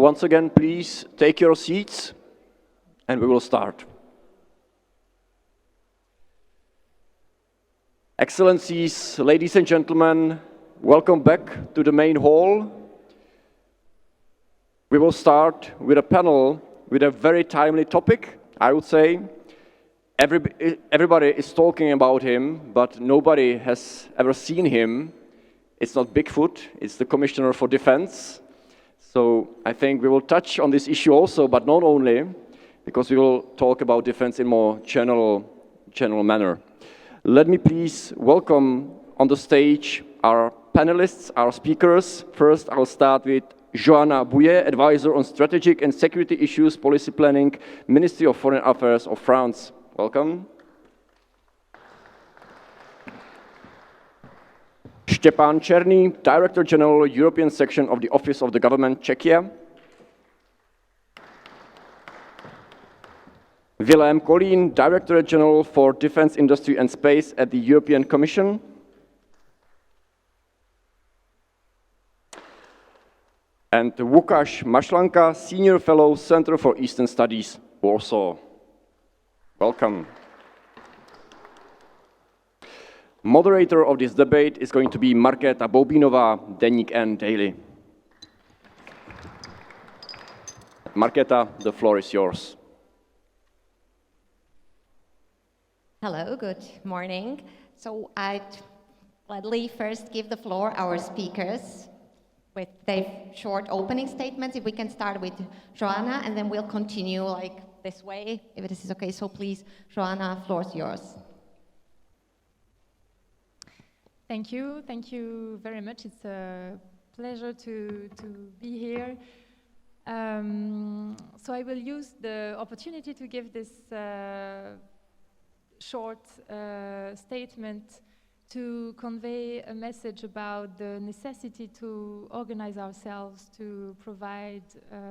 once again, please take your seats and we will start. Excellencies, ladies and gentlemen, welcome back to the main hall. We will start with a panel with a very timely topic, I would say. Everybody is talking about him, but nobody has ever seen him. It's not Bigfoot, it's the Commissioner for Defense. So I think we will touch on this issue also, but not only, because we will talk about defense in more general manner. Let me please welcome on the stage our panelists, our speakers. First, I'll start with Johanna, Bouyé, Advisor on Strategic and Security Issues, Policy Planning, Ministry of Foreign Affairs of France. Welcome. Štepán, Černý, Director General, European Section of the Office of the Government, Czechia. Vilém, Kolín, Directorate General for Defense Industry and Space at the European Commission. And Łukasz, Maślanka, Senior Fellow, Center for Eastern Studies, Warsaw. Welcome. Moderator of this debate is going to be Markéta, Boubínová, DeníkN Daily. Markéta, the floor is yours. Hello, good morning. So I'd gladly first give the floor our speakers with their short opening statements. If we can start with Johanna, and then we'll continue like this way, if this is okay. So please, Johanna, floor is yours. Thank you very much. It's a pleasure to be here. So I will use the opportunity to give this short statement to convey a message about the necessity to organize ourselves to provide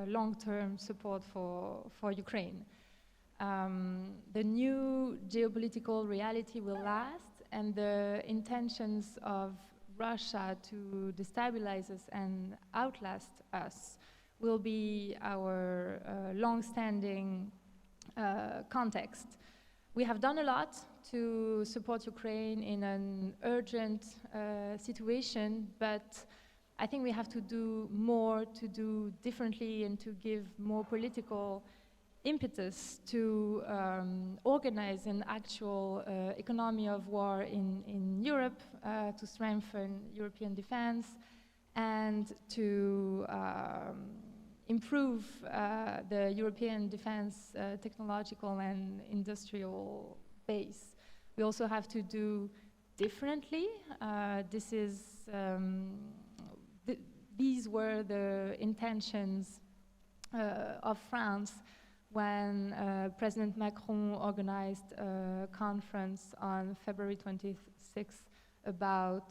long-term support for Ukraine. The new geopolitical reality will last, and the intentions of Russia to destabilize us and outlast us will be our long-standing context. We have done a lot to support Ukraine in an urgent situation, but I think we have to do more, to do differently, and to give more political impetus to organize an actual economy of war in Europe, to strengthen European defense, and to improve the European defense technological and industrial base. We also have to do differently. These were the intentions of France when President Macron organized a conference on February 26th about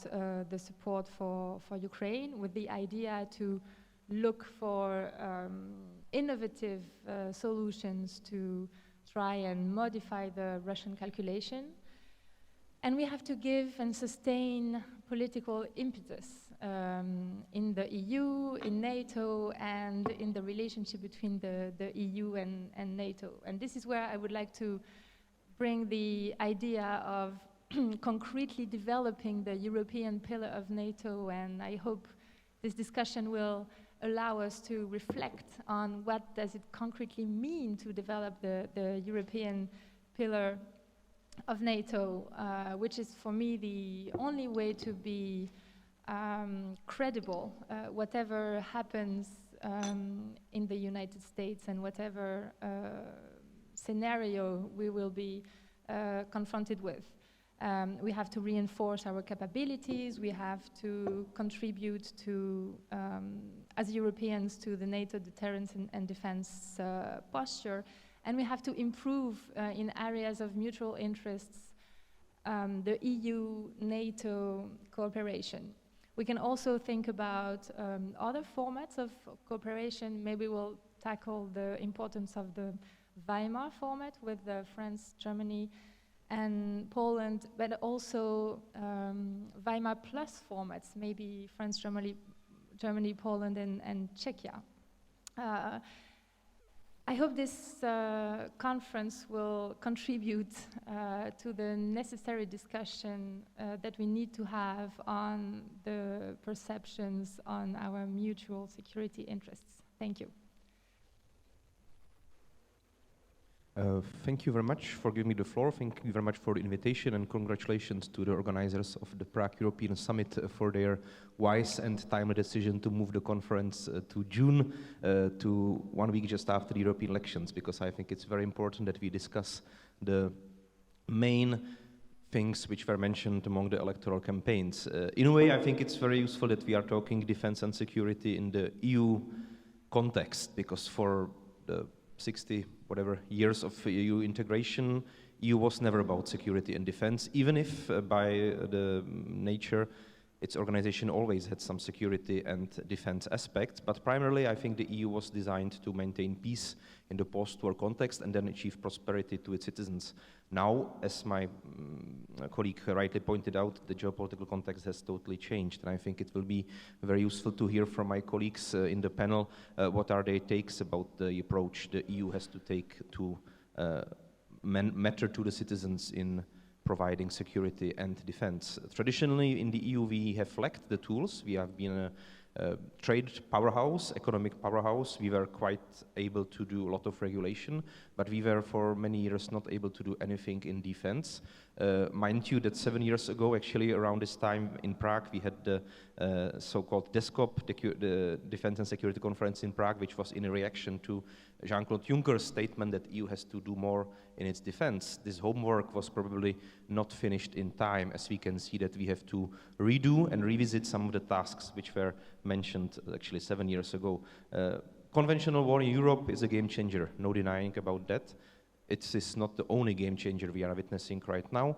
the support for Ukraine, with the idea to look for innovative solutions to try and modify the Russian calculation. And we have to give and sustain political impetus in the EU, in NATO, and in the relationship between the EU and NATO. And this is where I would like to bring the idea of concretely developing the European pillar of NATO, and I hope this discussion will allow us to reflect on what does it concretely mean to develop the European pillar of NATO, which is for me the only way to be credible, whatever happens in the United States and whatever scenario we will be confronted with. We have to reinforce our capabilities, we have to contribute to, as Europeans, to the NATO deterrence and defense posture, and we have to improve in areas of mutual interests the EU-NATO cooperation. We can also think about other formats of cooperation. Maybe we'll tackle the importance of the Weimar format with France, Germany, and Poland, but also Weimar Plus formats, maybe France, Germany, Poland, and Czechia. I hope this conference will contribute to the necessary discussion that we need to have on the perceptions on our mutual security interests. Thank you. Thank you very much for giving me the floor. Thank you very much for the invitation, and congratulations to the organizers of the Prague European Summit for their wise and timely decision to move the conference to June, to 1 week just after the European elections, because I think it's very important that we discuss the main things which were mentioned among the electoral campaigns. In a way, I think it's very useful that we are talking defense and security in the EU context, because for the 60 whatever years of EU integration, EU was never about security and defense, even if by the nature its organization always had some security and defense aspects. But primarily I think the EU was designed to maintain peace in the post-war context and then achieve prosperity to its citizens. Now, as my colleague rightly pointed out, the geopolitical context has totally changed, and I think it will be very useful to hear from my colleagues in the panel what are their takes about the approach the EU has to take to matter to the citizens in providing security and defense. Traditionally in the EU we have lacked the tools. We have been a trade powerhouse, economic powerhouse. We were quite able to do a lot of regulation, but we were for many years not able to do anything in defense. Mind you that 7 years ago, actually around this time in Prague, we had the so-called DESCOP, the Defense and Security Conference in Prague, which was in a reaction to Jean-Claude Juncker's statement that EU has to do more in its defense. This homework was probably not finished in time, as we can see that we have to redo and revisit some of the tasks which were mentioned actually 7 years ago. Conventional war in Europe is a game changer, no denying about that. It is not the only game changer we are witnessing right now.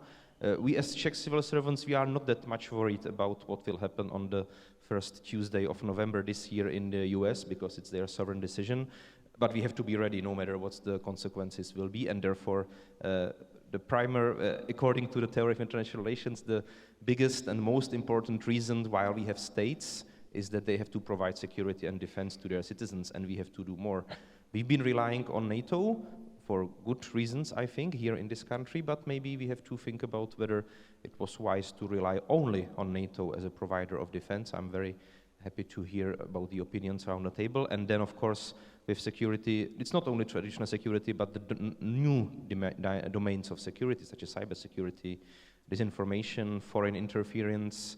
We as Czech civil servants, we are not that much worried about what will happen on the first Tuesday of November this year in the US, because it's their sovereign decision. But we have to be ready no matter what the consequences will be, and therefore according to the theory of international relations, the biggest and most important reason why we have states is that they have to provide security and defense to their citizens, and we have to do more. We've been relying on NATO for good reasons, I think, here in this country, but maybe we have to think about whether it was wise to rely only on NATO as a provider of defense. I'm very happy to hear about the opinions around the table. And then, of course, with security, it's not only traditional security, but the new domains of security, such as cybersecurity, disinformation, foreign interference,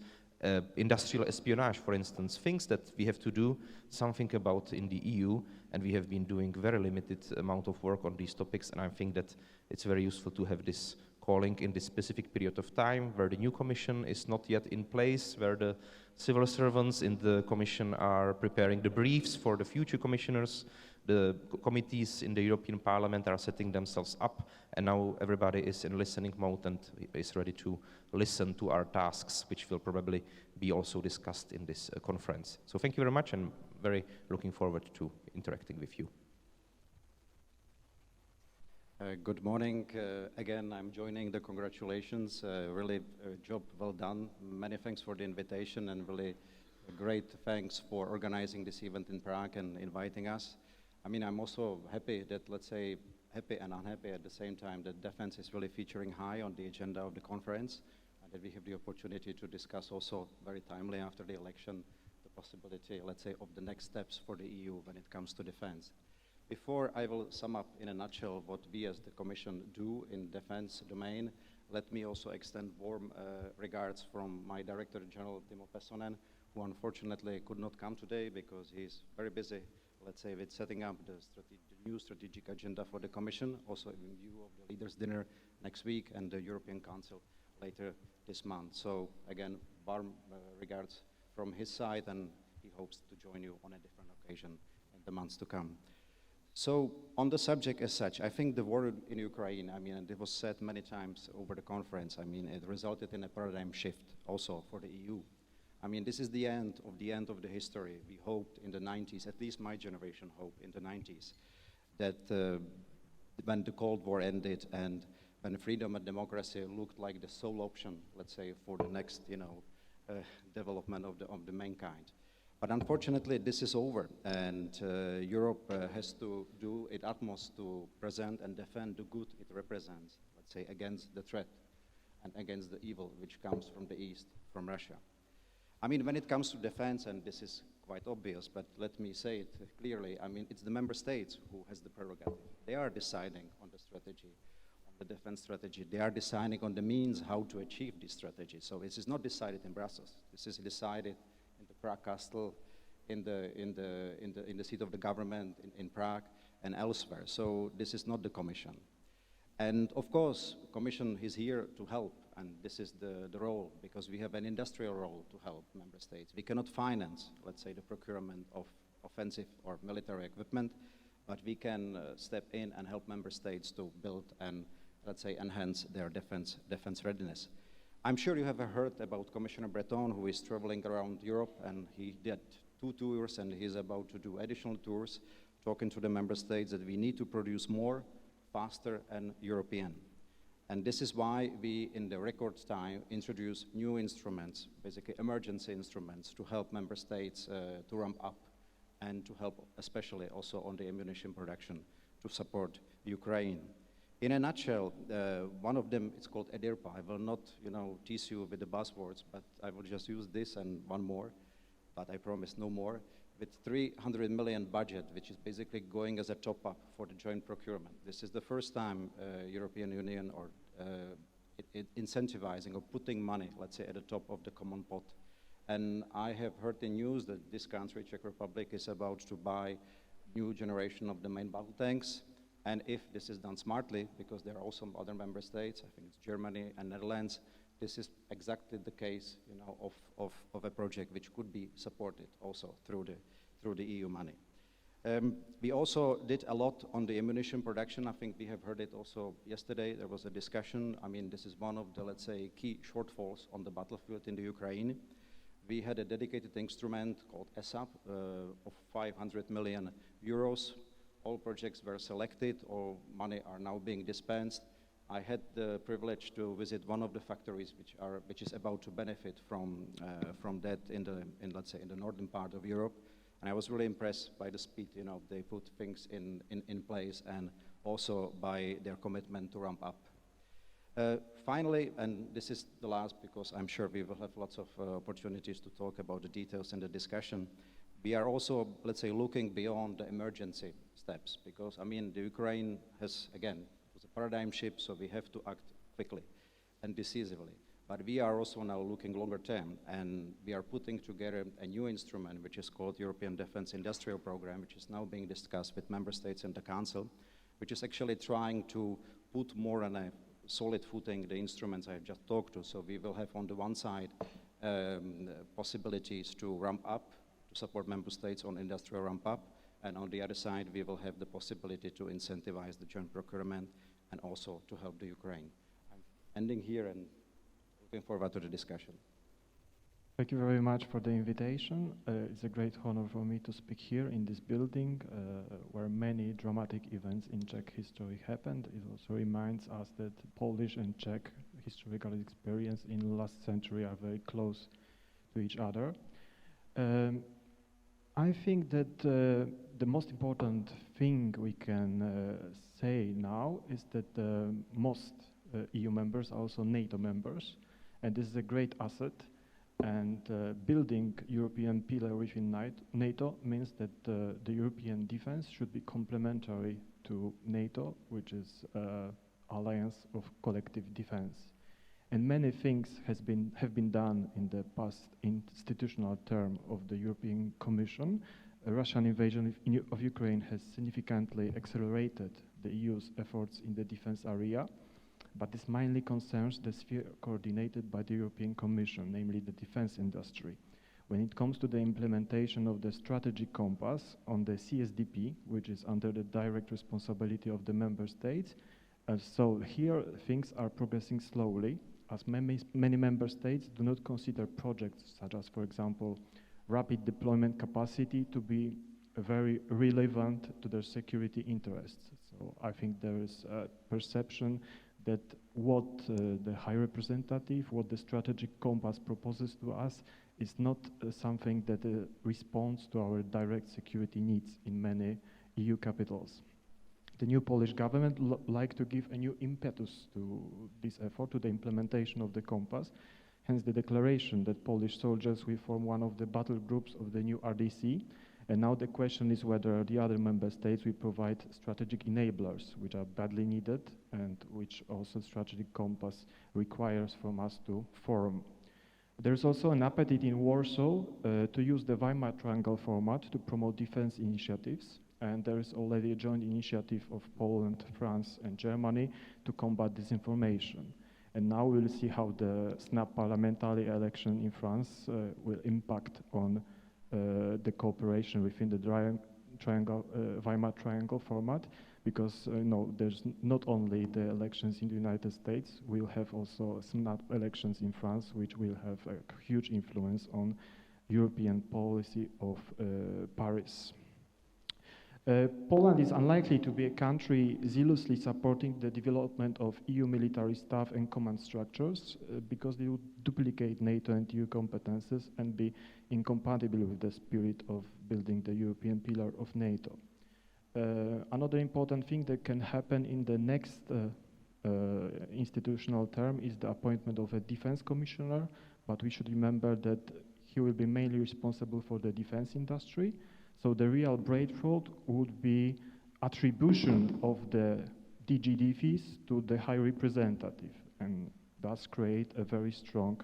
industrial espionage, for instance, things that we have to do something about in the EU, and we have been doing very limited amount of work on these topics, and I think that it's very useful to have this calling in this specific period of time where the new commission is not yet in place, where the civil servants in the commission are preparing the briefs for the future commissioners. The committees in the European Parliament are setting themselves up, and now everybody is in listening mode and is ready to listen to our tasks, which will probably be also discussed in this conference. So thank you very much, and very looking forward to interacting with you. Good morning. Again, I'm joining the congratulations. Really a job well done. Many thanks for the invitation, and really great thanks for organizing this event in Prague and inviting us. I mean, I'm also happy that, let's say, happy and unhappy at the same time, that defense is really featuring high on the agenda of the conference, and that we have the opportunity to discuss also very timely after the election the possibility, let's say, of the next steps for the EU when it comes to defense. Before I will sum up in a nutshell what we as the Commission do in defense domain, let me also extend warm regards from my Director General Timo Pesonen, who unfortunately could not come today because he's very busy, let's say, with setting up the new strategic agenda for the Commission, also in view of the leaders' dinner next week and the European Council later this month. So again, warm regards from his side, and he hopes to join you on a different occasion in the months to come. So on the subject as such, I think the war in Ukraine, I mean, and it was said many times over the conference, I mean, it resulted in a paradigm shift also for the EU. I mean, this is the end of the history. We hoped in the 90s, at least my generation hoped in the 90s, that when the Cold War ended and when freedom and democracy looked like the sole option, let's say, for the next, development of the mankind. But unfortunately, this is over, and Europe has to do its utmost to present and defend the good it represents, let's say, against the threat and against the evil which comes from the east, from Russia. I mean, when it comes to defense, and this is quite obvious, but let me say it clearly, I mean, it's the member states who has the prerogative. They are deciding on the strategy, on the defense strategy. They are deciding on the means how to achieve this strategy. So this is not decided in Brussels. This is decided in the Prague Castle, in the seat of the government in Prague and elsewhere. So this is not the Commission. And of course, the Commission is here to help, and this is the role, because we have an industrial role to help member states. We cannot finance, let's say, the procurement of offensive or military equipment, but we can step in and help member states to build and, let's say, enhance their defense readiness. I'm sure you have heard about Commissioner Breton, who is traveling around Europe, and he did 2 tours, and he's about to do additional tours, talking to the member states that we need to produce more, faster, and European. And this is why we, in the record time, introduce new instruments, basically emergency instruments, to help member states to ramp up and to help especially also on the ammunition production to support Ukraine. In a nutshell, one of them is called EDIRPA. I will not, tease you with the buzzwords, but I will just use this and one more, but I promise no more. With 300 million budget, which is basically going as a top-up for the joint procurement. This is the first time European Union or incentivizing or putting money, let's say, at the top of the common pot. And I have heard the news that this country, Czech Republic, is about to buy new generation of the main battle tanks. And if this is done smartly, because there are also other member states, I think it's Germany and Netherlands, this is exactly the case, of a project which could be supported also through the EU money. We also did a lot on the ammunition production. I think we have heard it also yesterday. There was a discussion. I mean, this is one of the, let's say, key shortfalls on the battlefield in the Ukraine. We had a dedicated instrument called ESAP of 500 million euros. All projects were selected, all money are now being dispensed. I had the privilege to visit one of the factories which is about to benefit from that in let's say in the northern part of Europe, and I was really impressed by the speed they put things in place, and also by their commitment to ramp up. Finally, and this is the last because I'm sure we will have lots of opportunities to talk about the details in the discussion. We are also, let's say, looking beyond the emergency steps, because I mean the Ukraine has again a paradigm shift, so we have to act quickly and decisively. But we are also now looking longer term, and we are putting together a new instrument which is called European Defence Industrial Programme, which is now being discussed with member states and the Council, which is actually trying to put more on a solid footing the instruments I just talked to. So we will have on the one side possibilities to ramp up, to support member states on industrial ramp up, and on the other side we will have the possibility to incentivize the joint procurement and also to help the Ukraine. I'm ending here and looking forward to the discussion. Thank you very much for the invitation. It's a great honor for me to speak here in this building where many dramatic events in Czech history happened. It also reminds us that Polish and Czech historical experience in the last century are very close to each other. I think that the most important thing we can say now is that most EU members are also NATO members, and this is a great asset. And building European pillar within NATO means that the European defense should be complementary to NATO, which is alliance of collective defense. And many things have been done in the past institutional term of the European Commission. A Russian invasion of Ukraine has significantly accelerated the EU's efforts in the defense area, but this mainly concerns the sphere coordinated by the European Commission, namely the defense industry. When it comes to the implementation of the strategic compass on the CSDP, which is under the direct responsibility of the member states, so here things are progressing slowly, as many member states do not consider projects such as, for example, rapid deployment capacity to be very relevant to their security interests. So I think there is a perception that what the High Representative, what the strategic compass proposes to us is not something that responds to our direct security needs in many EU capitals. The new Polish government like to give a new impetus to this effort, to the implementation of the compass, hence the declaration that Polish soldiers will form one of the battle groups of the new RDC. And now the question is whether the other member states will provide strategic enablers, which are badly needed and which also strategic compass requires from us to form. There's also an appetite in Warsaw to use the Weimar Triangle format to promote defense initiatives. And there is already a joint initiative of Poland, France, and Germany to combat disinformation. And now we'll see how the snap parliamentary election in France will impact on the cooperation within the Weimar Triangle format, because there's not only the elections in the United States, we'll have also snap elections in France, which will have a huge influence on European policy of Paris. Poland is unlikely to be a country zealously supporting the development of EU military staff and command structures because they would duplicate NATO and EU competences and be incompatible with the spirit of building the European pillar of NATO. Another important thing that can happen in the next institutional term is the appointment of a defense commissioner, but we should remember that he will be mainly responsible for the defense industry. So the real breakthrough would be attribution of the DG fees to the High Representative, and thus create a very strong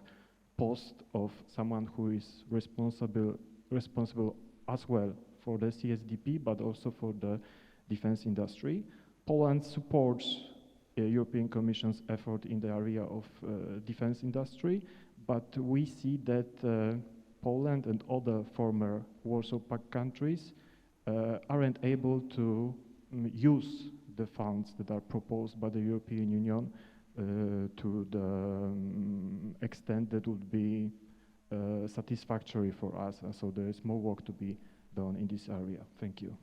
post of someone who is responsible as well for the CSDP, but also for the defense industry. Poland supports the European Commission's effort in the area of defense industry, but we see that Poland and other former Warsaw Pact countries aren't able to use the funds that are proposed by the European Union to the extent that would be satisfactory for us. And so there is more work to be done in this area. Thank you.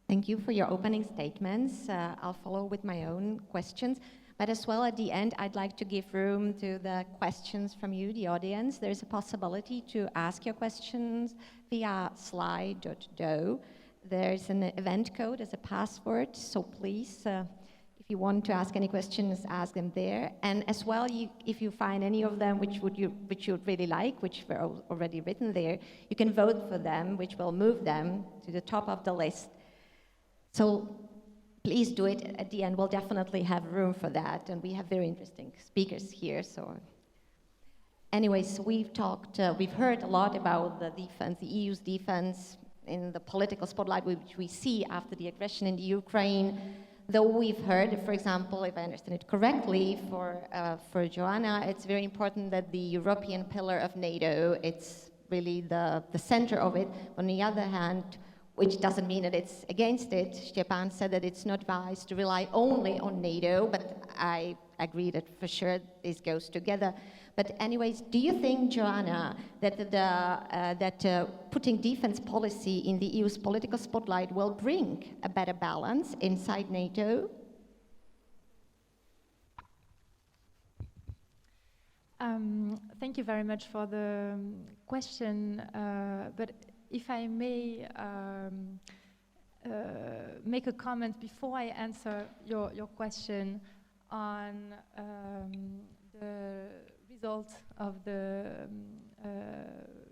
Thank you for your opening statements. I'll follow with my own questions. But as well, at the end, I'd like to give room to the questions from you, the audience. There's a possibility to ask your questions via slide.do. There's an event code as a password, so please, if you want to ask any questions, ask them there. And as well, if you find any of them which you'd really like, which were already written there, you can vote for them, which will move them to the top of the list. So please do it. At the end, we'll definitely have room for that, and we have very interesting speakers here. So, anyways, we've heard a lot about the defense, the EU's defense in the political spotlight which we see after the aggression in the Ukraine. Though we've heard, for example, if I understand it correctly, for Johanna, it's very important that the European pillar of NATO, it's really the center of it. On the other hand, which doesn't mean that it's against it. Štepán said that it's not wise to rely only on NATO, but I agree that for sure this goes together. But anyways, do you think, Johanna, that putting defense policy in the EU's political spotlight will bring a better balance inside NATO? Thank you very much for the question, but if I may make a comment before I answer your question on the result of the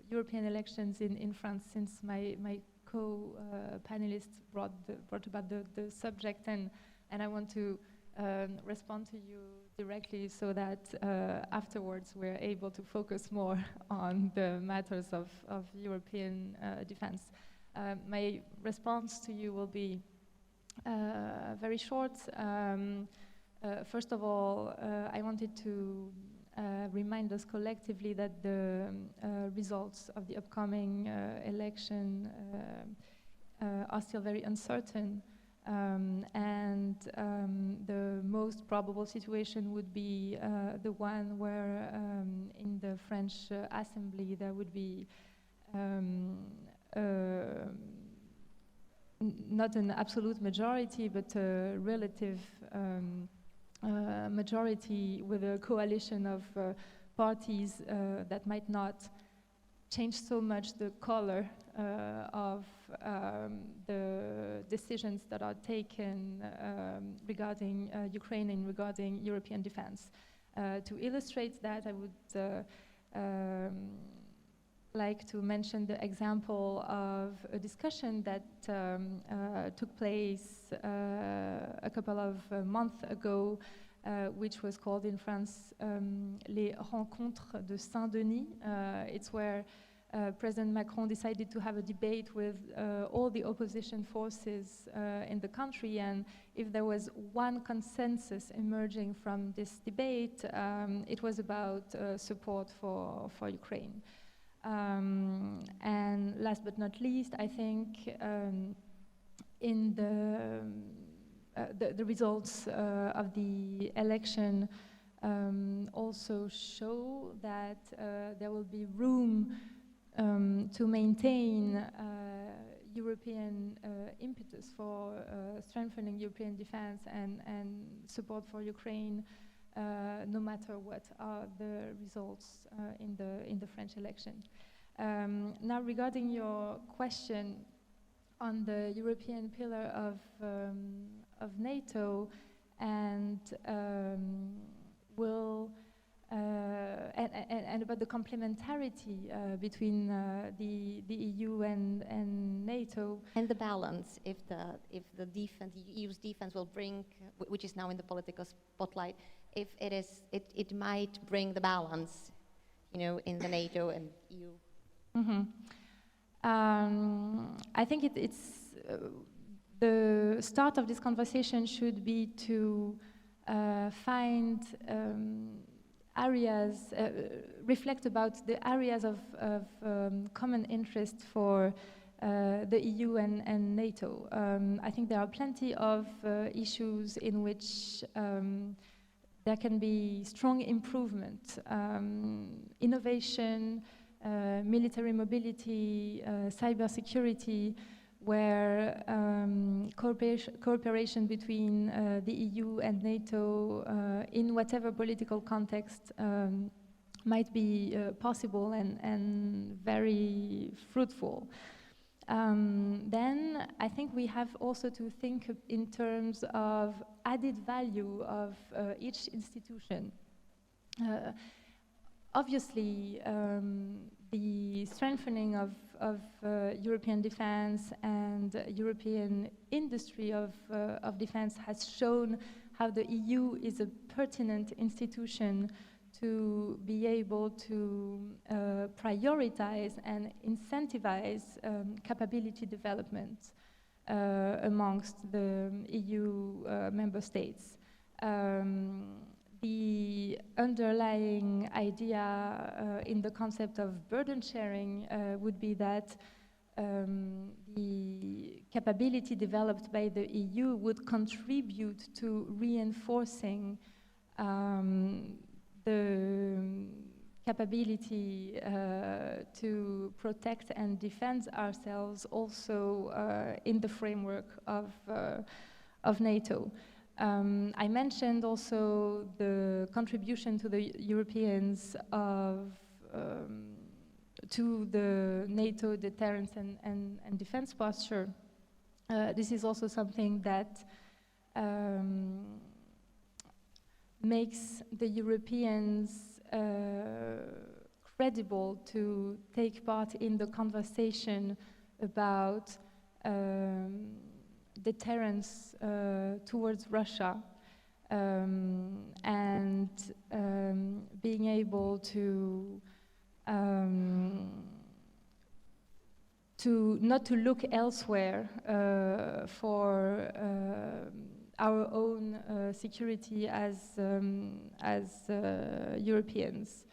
European elections in France, since my co-panelists brought about the subject, and I want to respond to you directly so that afterwards we're able to focus more on the matters of European defense. My response to you will be very short. First of all, I wanted to remind us collectively that the results of the upcoming election are still very uncertain. And the most probable situation would be the one where in the French Assembly there would be not an absolute majority, but a relative majority with a coalition of parties that might not changed so much the color of the decisions that are taken regarding Ukraine and regarding European defense. To illustrate that, I would like to mention the example of a discussion that took place a couple of months ago, which was called in France Les Rencontres de Saint-Denis. It's where President Macron decided to have a debate with all the opposition forces in the country, and if there was one consensus emerging from this debate, it was about support for Ukraine. And last but not least, I think in the results of the election also show that there will be room to maintain European impetus for strengthening European defense and support for Ukraine, no matter what are the results in the French election. Now, regarding your question on the European pillar of NATO and and about the complementarity between the EU and NATO, and the balance, if the defense, the EU's defense will bring, which is now in the political spotlight, if it might bring the balance, in the NATO and EU. Mm-hmm. I think it's the start of this conversation should be to find areas, reflect about the areas of common interest for the EU and NATO. I think there are plenty of issues in which there can be strong improvement, innovation, military mobility, cybersecurity, where cooperation between the EU and NATO in whatever political context might be possible and very fruitful. Then I think we have also to think in terms of added value of each institution. Obviously, the strengthening of European defense and European industry of defense has shown how the EU is a pertinent institution to be able to prioritize and incentivize capability development amongst the EU member states. The underlying idea in the concept of burden sharing would be that the capability developed by the EU would contribute to reinforcing the capability to protect and defend ourselves also in the framework of NATO. I mentioned also the contribution to the Europeans to the NATO deterrence and defense posture. This is also something that makes the Europeans credible to take part in the conversation about deterrence towards Russia, and being able to not to look elsewhere for our own security as Europeans.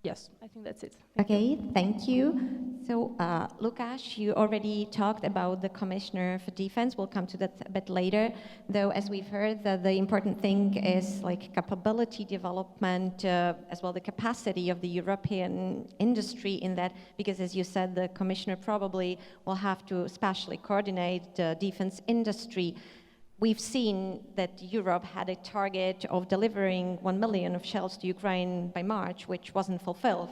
Yes, I think that's it. Okay, thank you. So, Łukasz, you already talked about the Commissioner for Defense. We'll come to that a bit later. Though, as we've heard, the important thing is like capability development, as well the capacity of the European industry in that, because as you said, the Commissioner probably will have to especially coordinate the defense industry. we've seen that Europe had a target of delivering 1 million of shells to Ukraine by March, which wasn't fulfilled.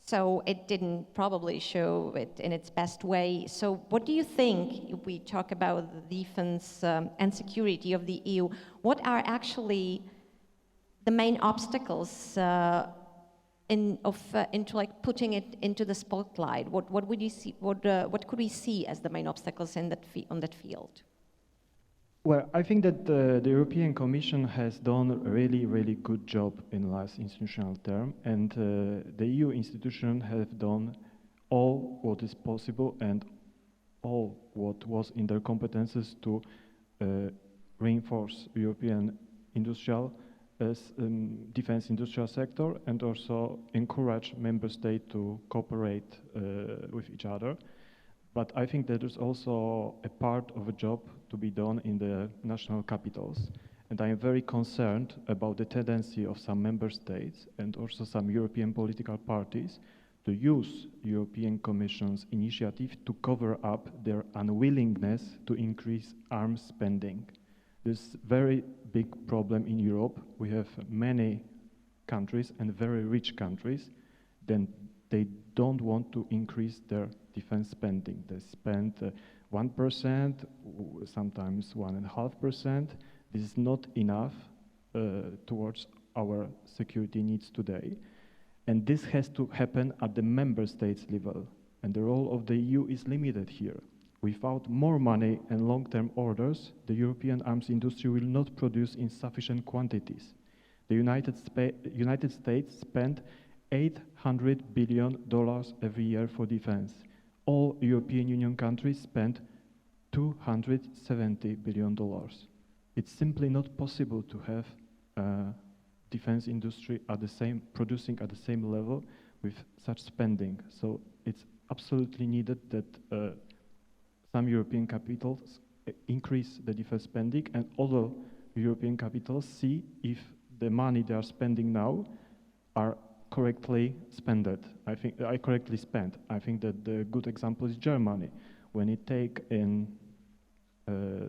So it didn't probably show it in its best way. So what do you think, if we talk about the defense and security of the EU, what are actually the main obstacles into like putting it into the spotlight? What would you see? What could we see as the main obstacles in that on that field? Well, I think that the European Commission has done a really, really good job in the last institutional term, and the EU institutions have done all what is possible and all what was in their competences to reinforce European industrial defense industrial sector and also encourage member states to cooperate with each other. But I think that there's also a part of a job to be done in the national capitals. And I am very concerned about the tendency of some member states and also some European political parties to use European Commission's initiative to cover up their unwillingness to increase arms spending. This very big problem in Europe. We have many countries and very rich countries, then they don't want to increase their defense spending. They spend 1%, sometimes 1.5%. This is not enough towards our security needs today. And this has to happen at the member states level. And the role of the EU is limited here. Without more money and long-term orders, the European arms industry will not produce in sufficient quantities. The United States spend $800 billion every year for defense. All European Union countries spend $270 billion. It's simply not possible to have defense industry producing at the same level with such spending. So it's absolutely needed that some European capitals increase the defense spending, and other European capitals see if the money they are spending now are correctly spent. I think that the good example is Germany. When you take in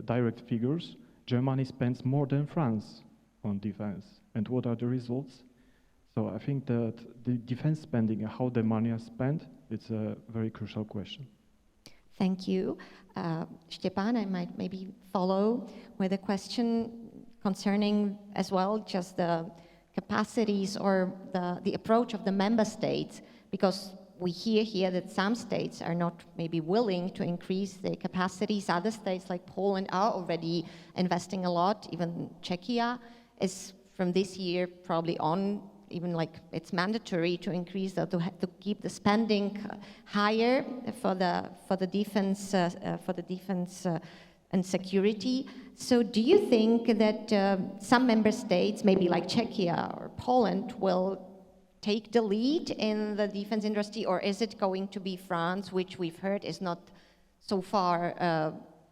direct figures, Germany spends more than France on defense. And what are the results? So I think that the defense spending and how the money is spent, it's a very crucial question. Thank you. Štepán, I might maybe follow with a question concerning as well just the capacities or the approach of the member states, because we hear here that some states are not maybe willing to increase their capacities. Other states like Poland are already investing a lot. Even Czechia is from this year probably on, even like it's mandatory to increase to keep the spending higher for the defense and security. So do you think that some member states, maybe like Czechia or Poland, will take the lead in the defense industry, or is it going to be France, which we've heard is not so far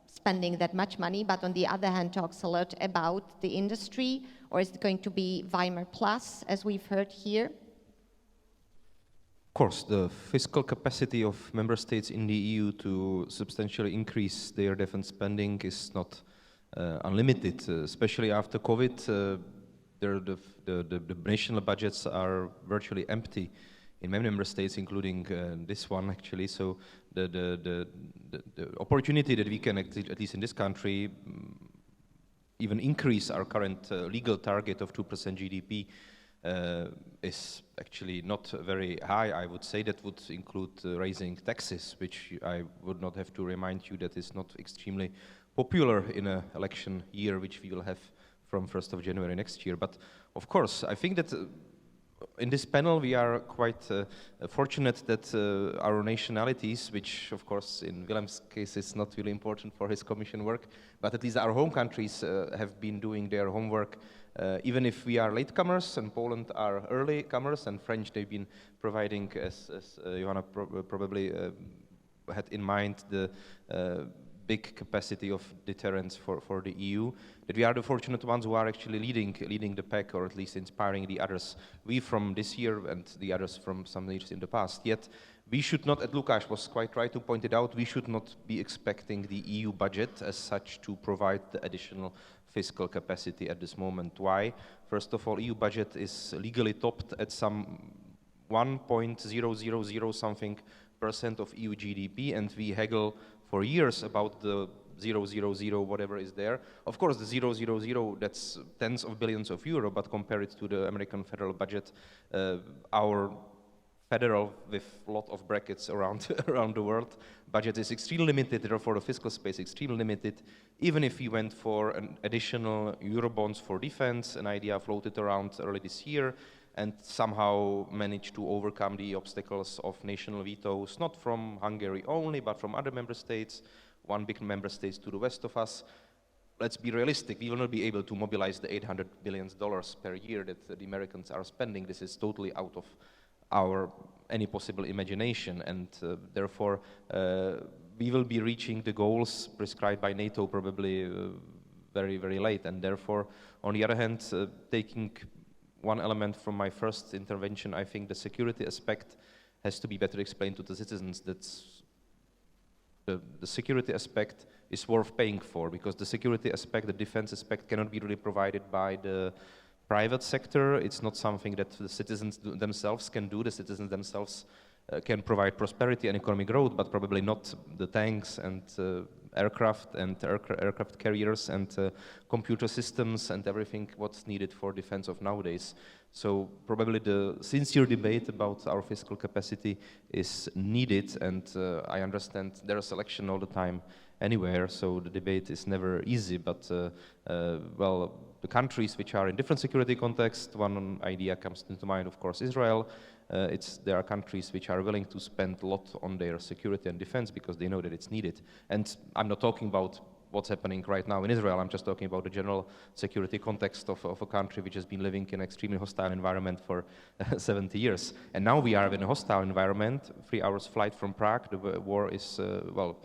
spending that much money, but on the other hand talks a lot about the industry, or is it going to be Weimar Plus, as we've heard here? Of course, the fiscal capacity of member states in the EU to substantially increase their defense spending is not unlimited, especially after COVID. The national budgets are virtually empty in many member states, including this one actually. So the opportunity that we can, at least in this country, even increase our current legal target of 2% GDP is actually not very high. I would say that would include raising taxes, which I would not have to remind you that is not extremely popular in an election year, which we will have from 1st of January next year. But of course, I think that in this panel we are quite fortunate that our nationalities, which of course in Vilém's case is not really important for his commission work, but at least our home countries have been doing their homework. Even if we are latecomers and Poland are early comers, and French, they've been providing, as Johanna probably had in mind, the big capacity of deterrence for the EU, that we are the fortunate ones who are actually leading the pack, or at least inspiring the others. We from this year and the others from some years in the past. Yet we should not, and Łukasz was quite right to point it out, we should not be expecting the EU budget as such to provide the additional fiscal capacity at this moment. Why? First of all, EU budget is legally topped at some 1.000 something % of EU GDP, and we haggle for years about the 000 whatever is there. Of course, the 000, that's tens of billions of euro, but compare it to the American federal budget, our federal, with a lot of brackets around around the world, budget is extremely limited, therefore the fiscal space extremely limited. Even if we went for an additional Eurobonds for defense, an idea floated around early this year, and somehow managed to overcome the obstacles of national vetoes, not from Hungary only, but from other member states, one big member state to the west of us. Let's be realistic, we will not be able to mobilize the $800 billion per year that the Americans are spending. This is totally out of our any possible imagination, and therefore we will be reaching the goals prescribed by NATO probably very, very late. And therefore, on the other hand, taking one element from my first intervention, I think the security aspect has to be better explained to the citizens. That's the security aspect is worth paying for, because the security aspect, the defense aspect, cannot be really provided by the private sector. It's not something that the citizens themselves can do. The citizens themselves can provide prosperity and economic growth, but probably not the tanks and aircraft and aircraft carriers and computer systems and everything what's needed for defense of nowadays. So probably the sincere debate about our fiscal capacity is needed, and I understand there is election all the time anywhere, so the debate is never easy, but well, the countries which are in different security contexts, one idea comes into mind, of course, Israel. There are countries which are willing to spend a lot on their security and defense because they know that it's needed. And I'm not talking about what's happening right now in Israel, I'm just talking about the general security context of a country which has been living in an extremely hostile environment for 70 years. And now we are in a hostile environment, 3 hours flight from Prague, the war is, well,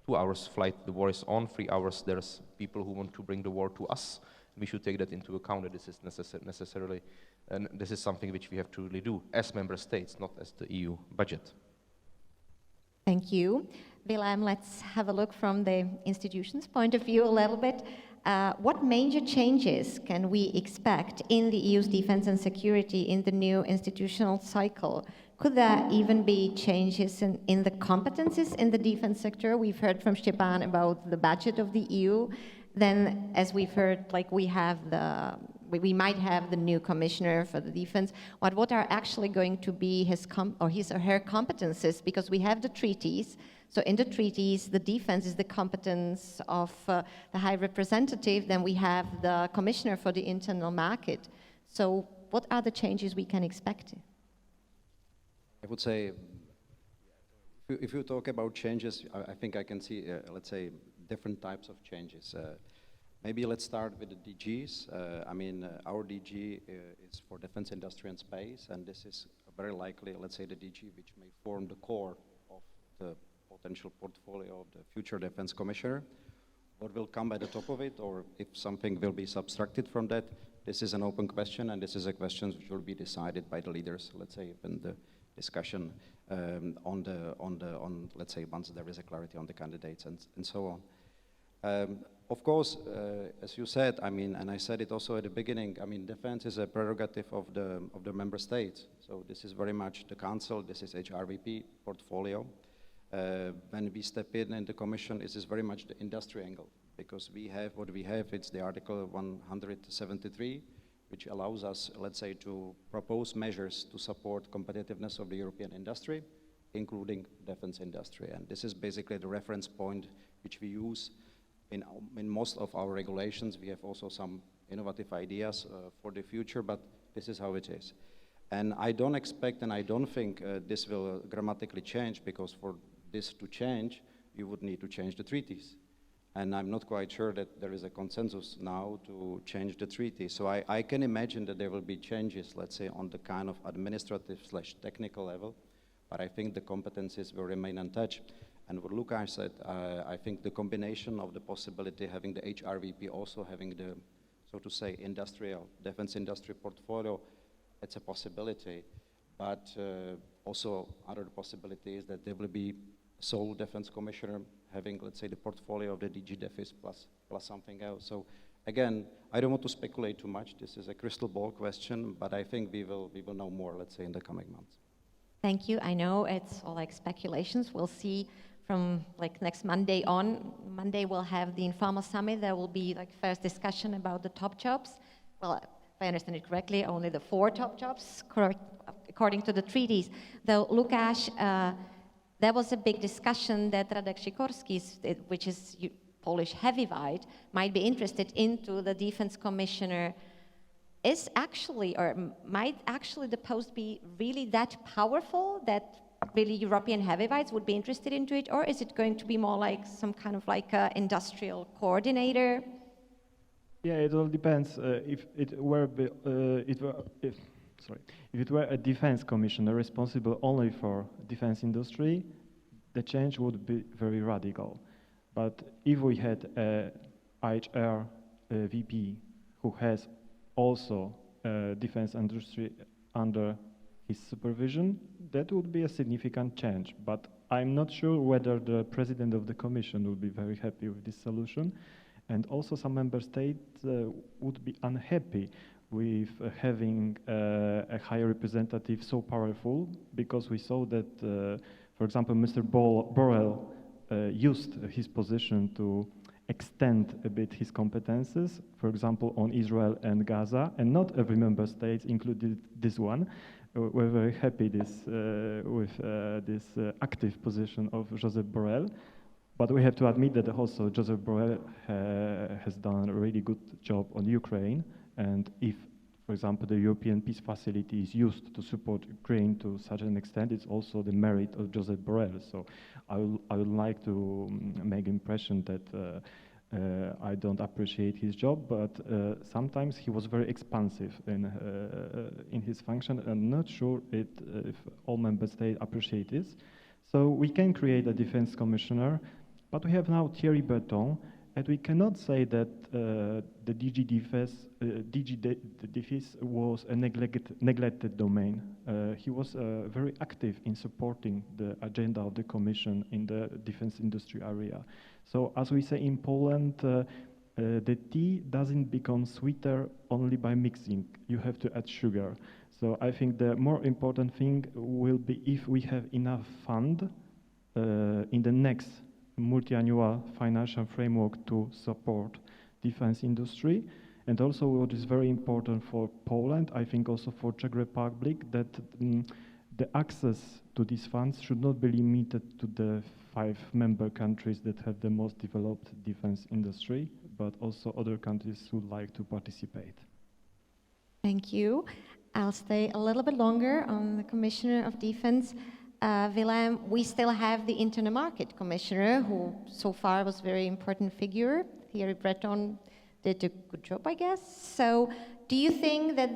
2 hours flight, the war is on, 3 hours there's people who want to bring the war to us. We should take that into account, that this is necessarily, and this is something which we have to really do as member states, not as the EU budget. Thank you. Vilém, let's have a look from the institution's point of view a little bit. What major changes can we expect in the EU's defense and security in the new institutional cycle? Could there even be changes in the competencies in the defense sector? We've heard from Štepán about the budget of the EU. Then, as we've heard, like we might have the new commissioner for the defense. What are actually going to be his or her competences? Because we have the treaties. So in the treaties, the defense is the competence of the High Representative. Then we have the commissioner for the internal market. So what are the changes we can expect? I would say, if you talk about changes, I think I can see, let's say, different types of changes. Maybe let's start with the DGs. I mean, our DG is for defense, industry, and space, and this is very likely, let's say, the DG which may form the core of the potential portfolio of the future defense commissioner. What will come at the top of it, or if something will be subtracted from that, this is an open question, and this is a question which will be decided by the leaders, let's say, in the discussion let's say, once there is a clarity on the candidates and so on. Of course, as you said, I mean, and I said it also at the beginning, I mean, defense is a prerogative of the member states. So this is very much the council, this is HRVP portfolio. When we step in the commission, this is very much the industry angle, because we have what we have, it's the Article 173, which allows us, let's say, to propose measures to support competitiveness of the European industry, including defense industry. And this is basically the reference point which we use in most of our regulations. We have also some innovative ideas for the future, but this is how it is. And I don't expect and I don't think this will grammatically change, because for this to change, you would need to change the treaties. And I'm not quite sure that there is a consensus now to change the treaty. So I can imagine that there will be changes, let's say, on the kind of administrative/technical level. but I think the competencies will remain untouched. And what Łukasz said, I think the combination of the possibility having the HRVP also having the, so to say, defense industry portfolio, it's a possibility. But also other possibility is that there will be sole defense commissioner having, let's say, the portfolio of the DG Defis plus something else. So again, I don't want to speculate too much. This is a crystal ball question, but I think we will know more, let's say, in the coming months. Thank you. I know it's all like speculations. We'll see from like next Monday on. Monday we'll have the informal summit. There will be like first discussion about the top jobs. Well, if I understand it correctly, only the 4 top jobs, according to the treaties. Though, Łukasz, there was a big discussion that Radek Sikorski, which is Polish heavyweight, might be interested into the defense commissioner. Is actually, or might actually the post be really that powerful that really European heavyweights would be interested into it, or is it going to be more like some kind of like a industrial coordinator? Yeah, it all depends. If it were a defense commissioner responsible only for defense industry, the change would be very radical. But if we had a HR VP who has also defense industry under his supervision, that would be a significant change. But I'm not sure whether the president of the commission would be very happy with this solution. And also some member states would be unhappy with having a high representative so powerful, because we saw that, for example, Mr. Borrell used his position to extend a bit his competences, for example, on Israel and Gaza, and not every member state, included this one, were very happy with this active position of Joseph Borrell. But we have to admit that also Joseph Borrell has done a really good job on Ukraine, and if, for example, the European Peace Facility is used to support Ukraine to such an extent, it's also the merit of Joseph Borrell. So I would like to make impression that I don't appreciate his job, but sometimes he was very expansive in his function. I'm not sure if all member states appreciate this. So we can create a defense commissioner, but we have now Thierry Breton, and we cannot say that the DG Defis was a neglected domain. He was very active in supporting the agenda of the Commission in the defense industry area. So as we say in Poland, the tea doesn't become sweeter only by mixing. You have to add sugar. So I think the more important thing will be if we have enough fund in the next multi-annual financial framework to support defense industry. And also what is very important for Poland, I think also for Czech Republic, that the access to these funds should not be limited to the 5 member countries that have the most developed defense industry, but also other countries would like to participate. Thank you. I'll stay a little bit longer on the Commissioner of Defense. Vilém, we still have the Internal Market Commissioner, who so far was a very important figure. Thierry Breton did a good job, I guess. So do you think that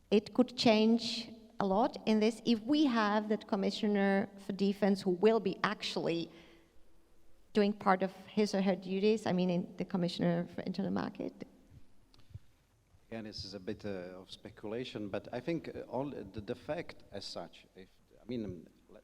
it could change a lot in this if we have that Commissioner for Defense who will be actually doing part of his or her duties, I mean in the Commissioner for Internal Market? Again, this is a bit of speculation, but I think all the fact as such,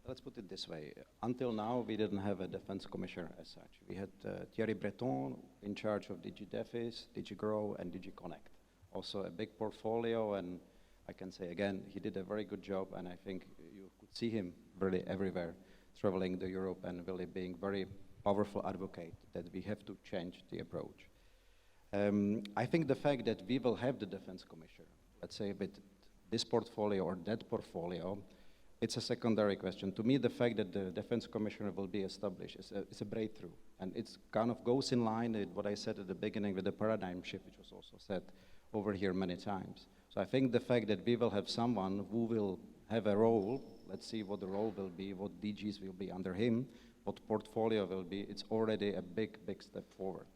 let's put it this way. Until now, we didn't have a defense commissioner as such. We had Thierry Breton in charge of DG Defis, DG Grow, and DG Connect. Also a big portfolio, and I can say again, he did a very good job, and I think you could see him really everywhere, traveling to Europe and really being very powerful advocate that we have to change the approach. I think the fact that we will have the defense commissioner, let's say with this portfolio or that portfolio, it's a secondary question. To me, the fact that the defense commissioner will be established is a breakthrough. And it kind of goes in line with what I said at the beginning with the paradigm shift, which was also said over here many times. So I think the fact that we will have someone who will have a role, let's see what the role will be, what DGs will be under him, what portfolio will be, it's already a big, big step forward.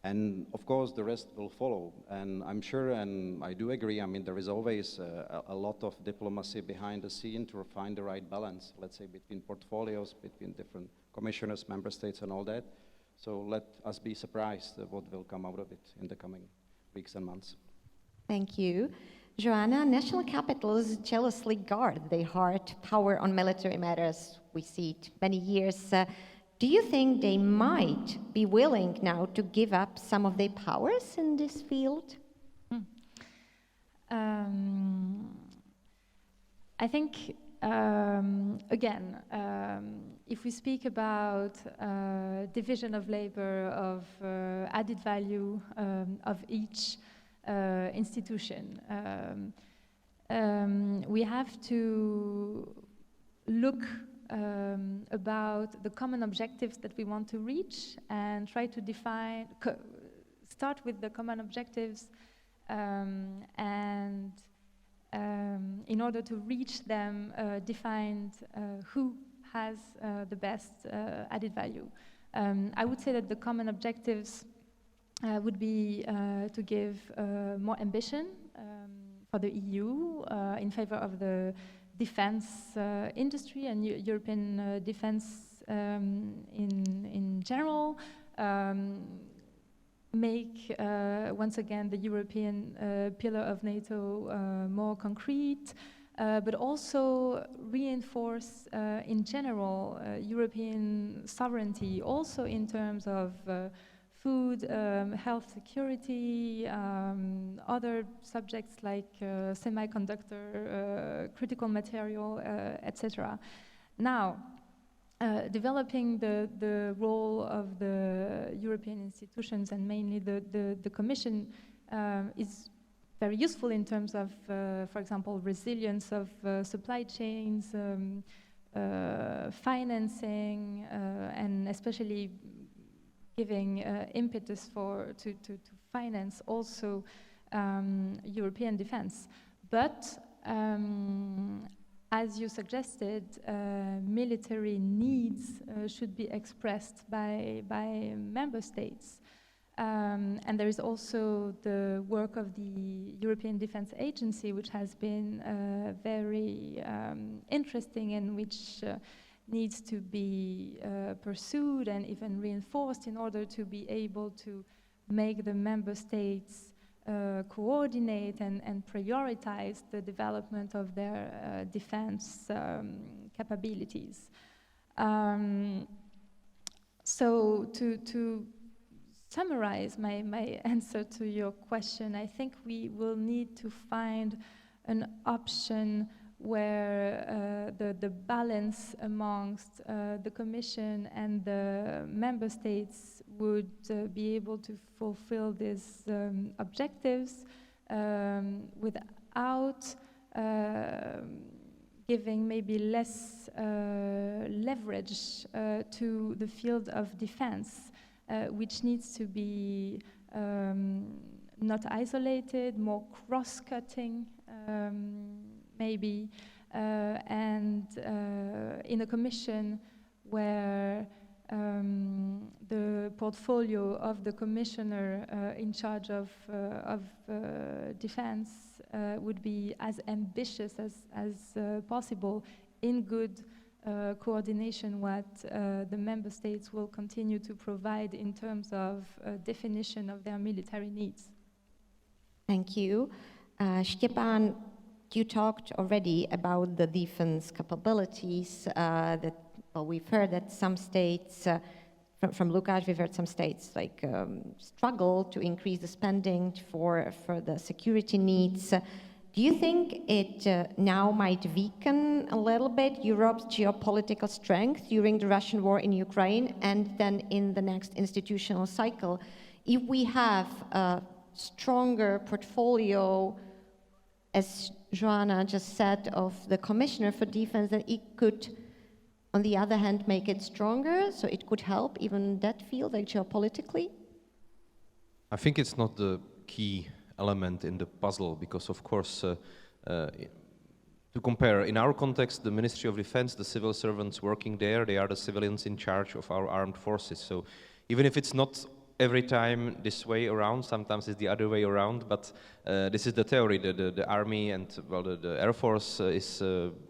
And of course, the rest will follow. And I'm sure, and I do agree, I mean, there is always a lot of diplomacy behind the scene to find the right balance, let's say, between portfolios, between different commissioners, member states, and all that. So let us be surprised at what will come out of it in the coming weeks and months. Thank you. Johanna, national capitals jealously guard their hard power on military matters. We see it many years. Do you think they might be willing now to give up some of their powers in this field? I think, again, if we speak about division of labor, of added value of each institution, we have to look about the common objectives that we want to reach and try to define, start with the common objectives and in order to reach them, define who has the best added value. I would say that the common objectives would be to give more ambition for the EU in favor of the defense industry and European defense in general, make once again the European pillar of NATO more concrete, but also reinforce in general European sovereignty, also in terms of food, health security, other subjects like semiconductor, critical material, etc. Now, developing the role of the European institutions and mainly the Commission is very useful in terms of, for example, resilience of supply chains, financing, and especially giving impetus to finance also European defense. But as you suggested, military needs should be expressed by member states. And there is also the work of the European Defence Agency, which has been very interesting and which needs to be pursued and even reinforced in order to be able to make the member states coordinate and prioritize the development of their defense capabilities. So to summarize my answer to your question, I think we will need to find an option where the balance amongst the Commission and the Member States would be able to fulfill these objectives without giving maybe less leverage to the field of defense, which needs to be not isolated, more cross-cutting, maybe, and in a Commission where the portfolio of the Commissioner in charge of defense would be as ambitious as possible, in good coordination what the Member States will continue to provide in terms of definition of their military needs. Thank you. Štepán, you talked already about the defense capabilities that, well, we've heard that some states, from Łukasz, we've heard some states like struggle to increase the spending for the security needs. Do you think it now might weaken a little bit Europe's geopolitical strength during the Russian war in Ukraine and then in the next institutional cycle if we have a stronger portfolio, as Johanna just said, of the Commissioner for Defense, that it could, on the other hand, make it stronger, so it could help even that field, like geopolitically? I think it's not the key element in the puzzle, because of course, to compare, in our context, the Ministry of Defense, the civil servants working there, they are the civilians in charge of our armed forces. So even if it's not every time this way around. Sometimes it's the other way around, but this is the theory. The army and the air force is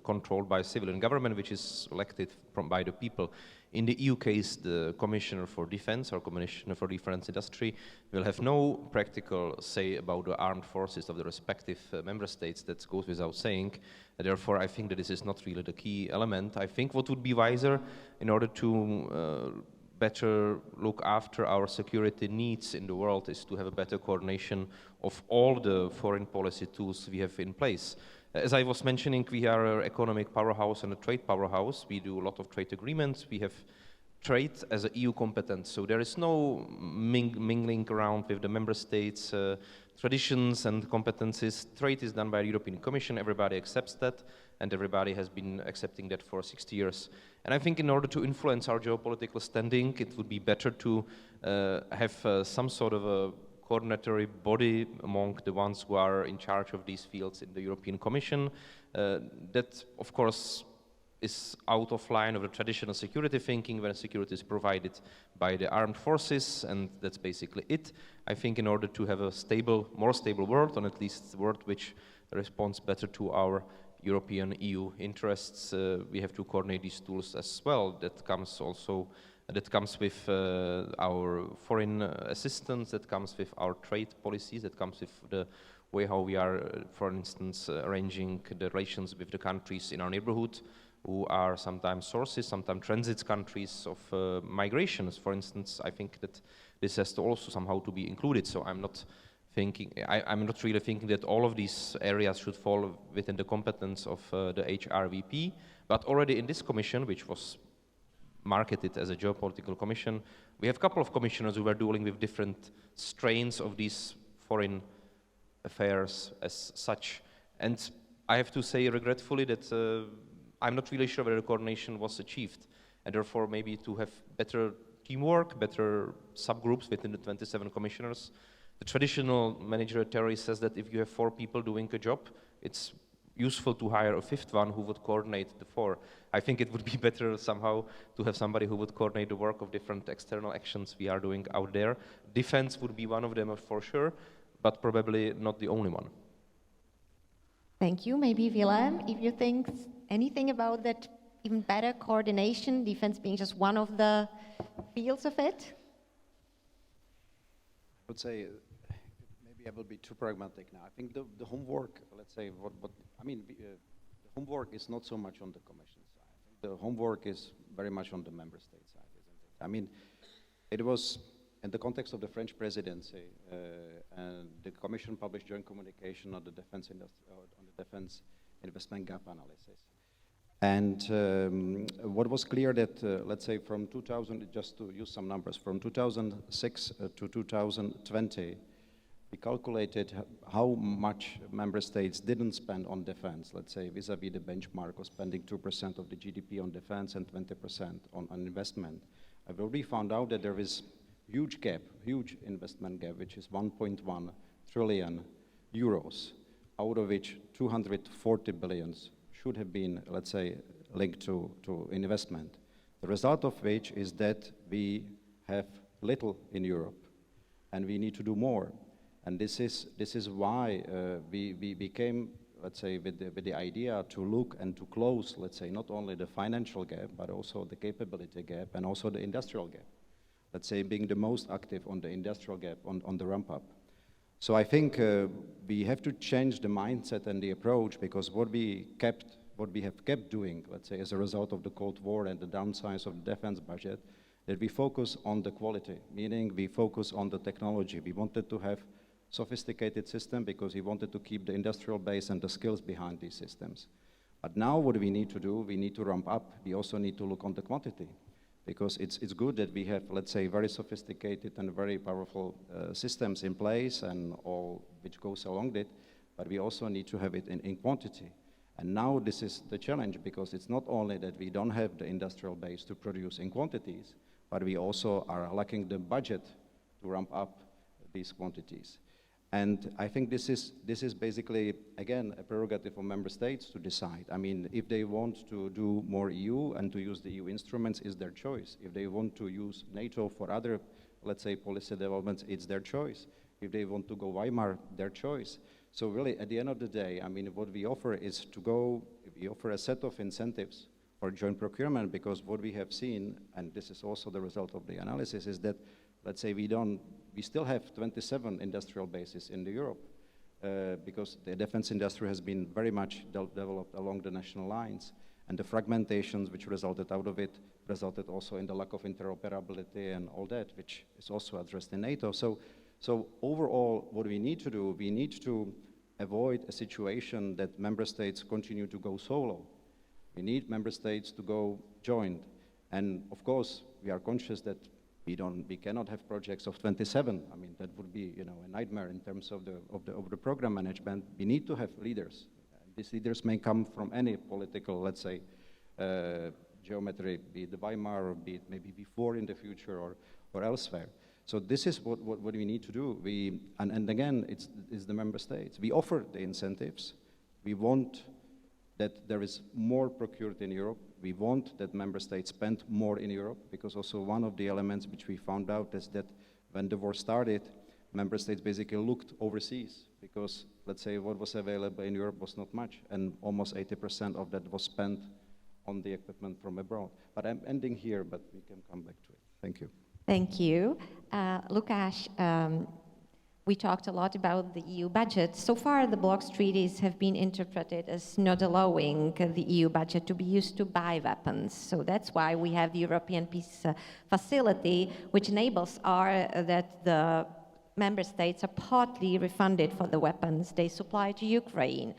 controlled by civilian government, which is elected by the people. In the EU case, the Commissioner for Defense or Commissioner for Defense Industry will have no practical say about the armed forces of the respective member states. That goes without saying. Therefore, I think that this is not really the key element. I think what would be wiser in order to better look after our security needs in the world is to have a better coordination of all the foreign policy tools we have in place. As I was mentioning, we are an economic powerhouse and a trade powerhouse. We do a lot of trade agreements. We have trade as an EU competence, so there is no mingling around with the member states' traditions and competences. Trade is done by the European Commission. Everybody accepts that, and everybody has been accepting that for 60 years. And I think in order to influence our geopolitical standing, it would be better to have some sort of a coordinatory body among the ones who are in charge of these fields in the European Commission. That, of course, is out of line of the traditional security thinking, where security is provided by the armed forces, and that's basically it. I think in order to have a stable, more stable world, or at least a world which responds better to our European EU interests, we have to coordinate these tools as well. That comes with our foreign assistance, that comes with our trade policies, that comes with the way how we are, for instance, arranging the relations with the countries in our neighborhood, who are sometimes sources, sometimes transit countries of migrations. For instance, I think that this has to also somehow to be included. So I'm not really thinking that all of these areas should fall within the competence of the HRVP, but already in this commission, which was marketed as a geopolitical commission, we have a couple of commissioners who are dealing with different strains of these foreign affairs as such. And I have to say regretfully that I'm not really sure whether the coordination was achieved, and therefore maybe to have better teamwork, better subgroups within the 27 commissioners. The traditional managerial theory says that if you have 4 people doing a job, it's useful to hire a 5th one who would coordinate the 4. I think it would be better somehow to have somebody who would coordinate the work of different external actions we are doing out there. Defense would be one of them for sure, but probably not the only one. Thank you. Maybe Vilém, if you think anything about that even better coordination, defense being just one of the fields of it? I would say maybe I will be too pragmatic now. I think the homework, let's say, the homework is not so much on the Commission side. I think the homework is very much on the member state side, isn't it? I mean, it was in the context of the French presidency, and the Commission published joint communication on the defense investment gap analysis. And what was clear that, let's say, from 2000, just to use some numbers, from 2006 to 2020, we calculated how much member states didn't spend on defense, let's say, vis-a-vis the benchmark of spending 2% of the GDP on defense and 20% on investment. I've already found out that there is huge gap, huge investment gap, which is 1.1 trillion euros, out of which 240 billions should have been, let's say, linked to investment. The result of which is that we have little in Europe, and we need to do more. And this is why we came, let's say, with the idea to look and to close, let's say, not only the financial gap, but also the capability gap and also the industrial gap. Let's say, being the most active on the industrial gap, on the ramp-up. So I think we have to change the mindset and the approach, because what we have kept doing, let's say, as a result of the Cold War and the downsize of the defense budget, that we focus on the quality, meaning we focus on the technology. We wanted to have sophisticated system because we wanted to keep the industrial base and the skills behind these systems. But now what we need to do, we need to ramp up. We also need to look on the quantity, because it's good that we have, let's say, very sophisticated and very powerful systems in place and all which goes along it, but we also need to have it in quantity. And now this is the challenge, because it's not only that we don't have the industrial base to produce in quantities, but we also are lacking the budget to ramp up these quantities. And I think this is basically, again, a prerogative of member states to decide. I mean, if they want to do more EU and to use the EU instruments, is their choice. If they want to use NATO for other let's say, policy developments, it's their choice. If they want to go Weimar, their choice. So really, at the end of the day, I mean, what we offer is we offer a set of incentives for joint procurement, because what we have seen, and this is also the result of the analysis, is that, let's say, we still have 27 industrial bases in Europe, because the defense industry has been very much developed along the national lines, and the fragmentations which resulted out of it resulted also in the lack of interoperability and all that, which is also addressed in NATO. So overall, what we need to do, we need to avoid a situation that member states continue to go solo. We need member states to go joint. And of course, we are conscious that we cannot have projects of 27. I mean, that would be, a nightmare in terms of the program management. We need to have leaders. These leaders may come from any political, let's say, geometry, be it the Weimar, or be it maybe before in the future or elsewhere. So this is what we need to do. And again, it's the member states. We offer the incentives. We want that there is more procured in Europe. We want that member states spend more in Europe, because also one of the elements which we found out is that when the war started, member states basically looked overseas, because, let's say, what was available in Europe was not much, and almost 80% of that was spent on the equipment from abroad. But I'm ending here, but we can come back to it. Thank you. Thank you. Łukasz, we talked a lot about the EU budget. So far, the bloc's treaties have been interpreted as not allowing the EU budget to be used to buy weapons. So that's why we have the European Peace Facility, which enables that the member states are partly refunded for the weapons they supply to Ukraine.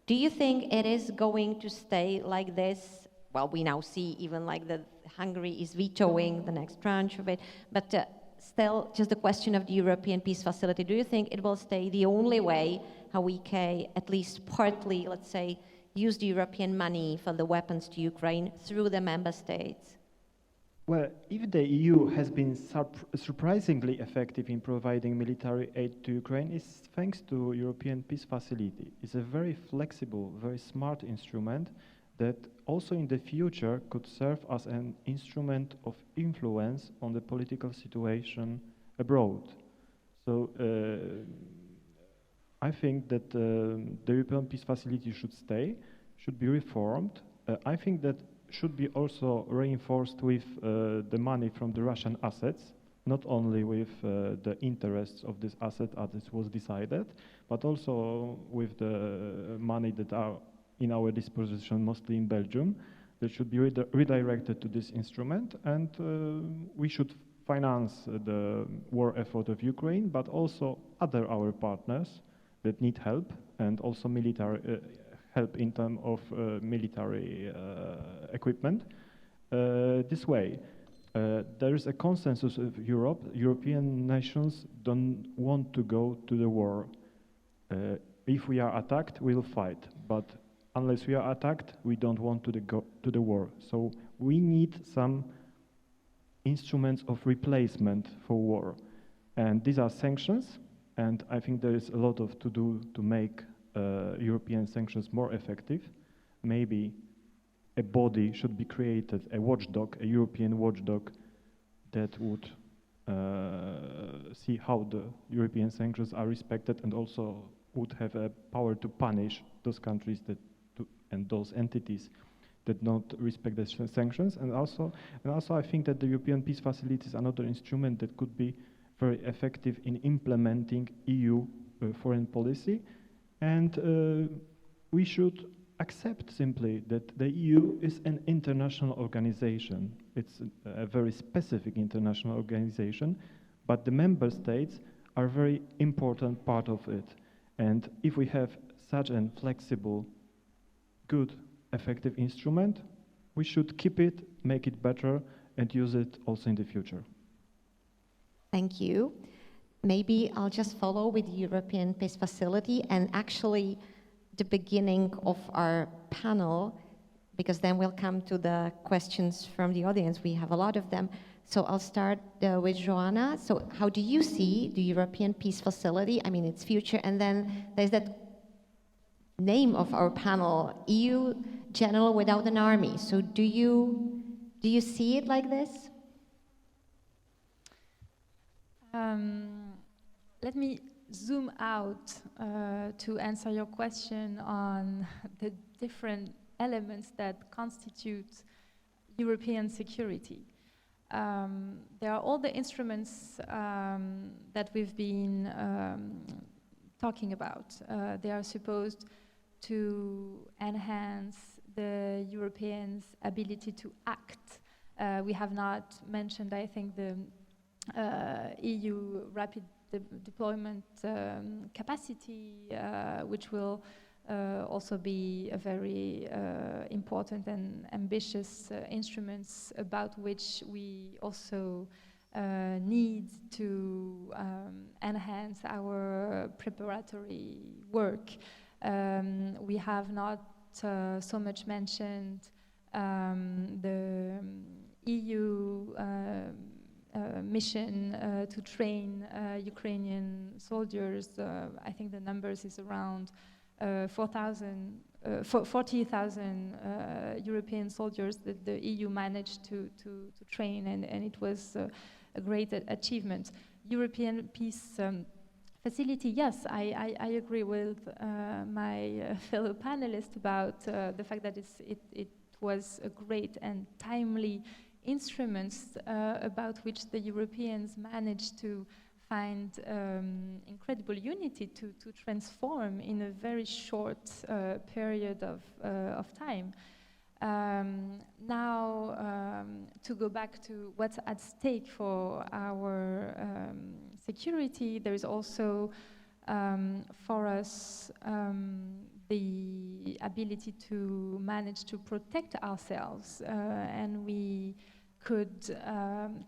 Do you think it is going to stay like this? Well, we now see even like that Hungary is vetoing the next tranche of it, but still, just the question of the European Peace Facility, do you think it will stay the only way how we can at least partly, let's say, use the European money for the weapons to Ukraine through the member states? Well, if the EU has been surprisingly effective in providing military aid to Ukraine, it's thanks to European Peace Facility. It's a very flexible, very smart instrument that also in the future could serve as an instrument of influence on the political situation abroad. So I think that the European Peace Facility should stay, should be reformed. I think that should be also reinforced with the money from the Russian assets, not only with the interests of this asset as it was decided, but also with the money that are in our disposition, mostly in Belgium, that should be redirected to this instrument, and we should finance the war effort of Ukraine, but also other our partners that need help, and also military help in terms of military equipment. This way, there is a consensus of Europe. European nations don't want to go to the war. If we are attacked, we'll fight, but unless we are attacked, we don't want to go to the war. So we need some instruments of replacement for war. And these are sanctions, and I think there is a lot to do to make European sanctions more effective. Maybe a body should be created, a watchdog, a European watchdog that would see how the European sanctions are respected, and also would have a power to punish those countries and those entities that don't respect the sanctions. And also I think that the European Peace Facility is another instrument that could be very effective in implementing EU foreign policy. And we should accept simply that the EU is an international organization. It's a very specific international organization, but the member states are a very important part of it. And if we have such a flexible, good, effective instrument, we should keep it, make it better, and use it also in the future. Thank you. Maybe I'll just follow with the European Peace Facility and actually the beginning of our panel, because then we'll come to the questions from the audience. We have a lot of them. So I'll start with Johanna. So how do you see the European Peace Facility, I mean its future, and then there's that name of our panel, EU General Without an Army. So do you see it like this? Let me zoom out to answer your question on the different elements that constitute European security. There are all the instruments that we've been talking about. They are supposed to enhance the Europeans' ability to act. We have not mentioned, I think, the EU rapid deployment capacity, which will also be a very important and ambitious instruments about which we also need to enhance our preparatory work. We have not so much mentioned the EU mission to train Ukrainian soldiers. I think the numbers is around 40,000 European soldiers that the EU managed to train, and it was a great achievement. European peace facility, yes, I agree with my fellow panelists about the fact that it was a great and timely instruments about which the Europeans managed to find incredible unity to transform in a very short period of time. Now, to go back to what's at stake for our security, there is also for us the ability to manage to protect ourselves, and we could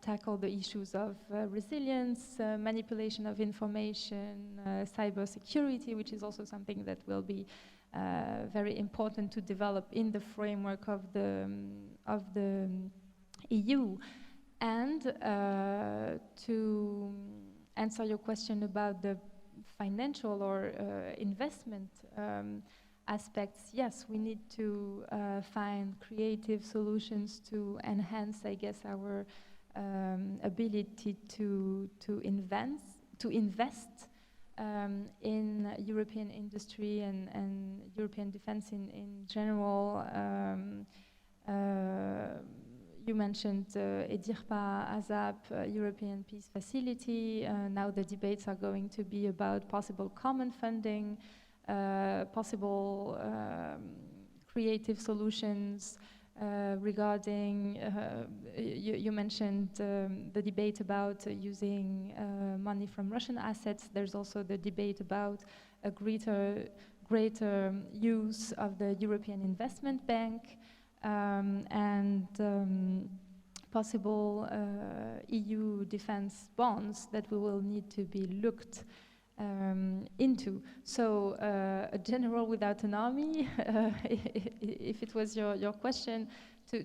tackle the issues of resilience, manipulation of information, cyber security, which is also something that will be very important to develop in the framework of the EU. And to answer your question about the financial or investment aspects, yes, we need to find creative solutions to enhance, I guess, our ability to invest in European industry and European defense in general. You mentioned EDIRPA, ASAP, European Peace Facility. Now the debates are going to be about possible common funding, possible creative solutions regarding, you mentioned the debate about using money from Russian assets. There's also the debate about a greater use of the European Investment Bank and possible EU defense bonds that we will need to be looked into. So a general without an army, if it was your question,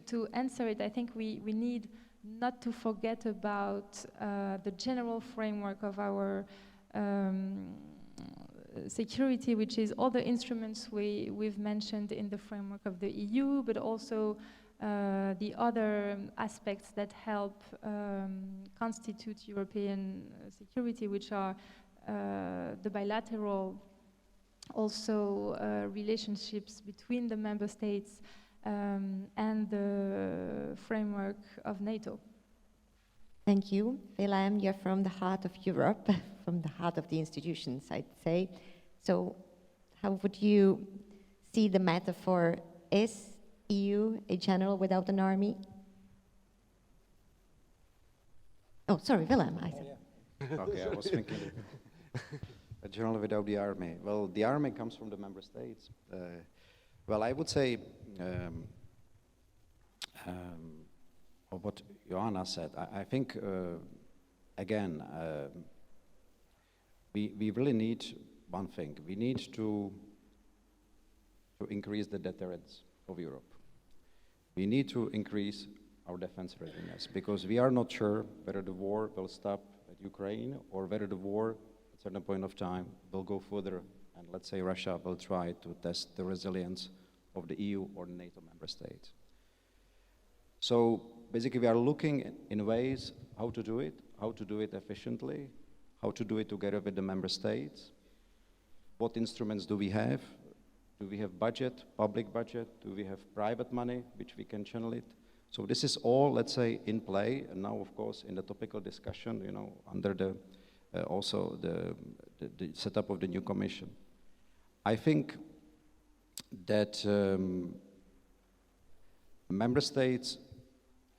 to answer it, I think we need not to forget about the general framework of our security, which is all the instruments we've mentioned in the framework of the EU, but also the other aspects that help constitute European security, which are the bilateral also relationships between the member states and the framework of NATO. Thank you. Vilém, you're from the heart of Europe, from the heart of the institutions, I'd say. So how would you see the metaphor? Is EU a general without an army? Oh, sorry, Vilém. Okay, I was thinking a general without the army. Well, the army comes from the member states. Well, I would say what Johanna said. I think, again, we really need one thing. We need to increase the deterrence of Europe. We need to increase our defense readiness, because we are not sure whether the war will stop at Ukraine or whether the war at a certain point of time will go further, and let's say Russia will try to test the resilience of the EU or the NATO member states. So basically we are looking in ways how to do it, how to do it efficiently, how to do it together with the member states, what instruments do we have? Do we have budget, public budget? Do we have private money, which we can channel it? So this is all, let's say, in play, and now, of course, in the topical discussion, you know, under the also the setup of the new commission. I think that member states,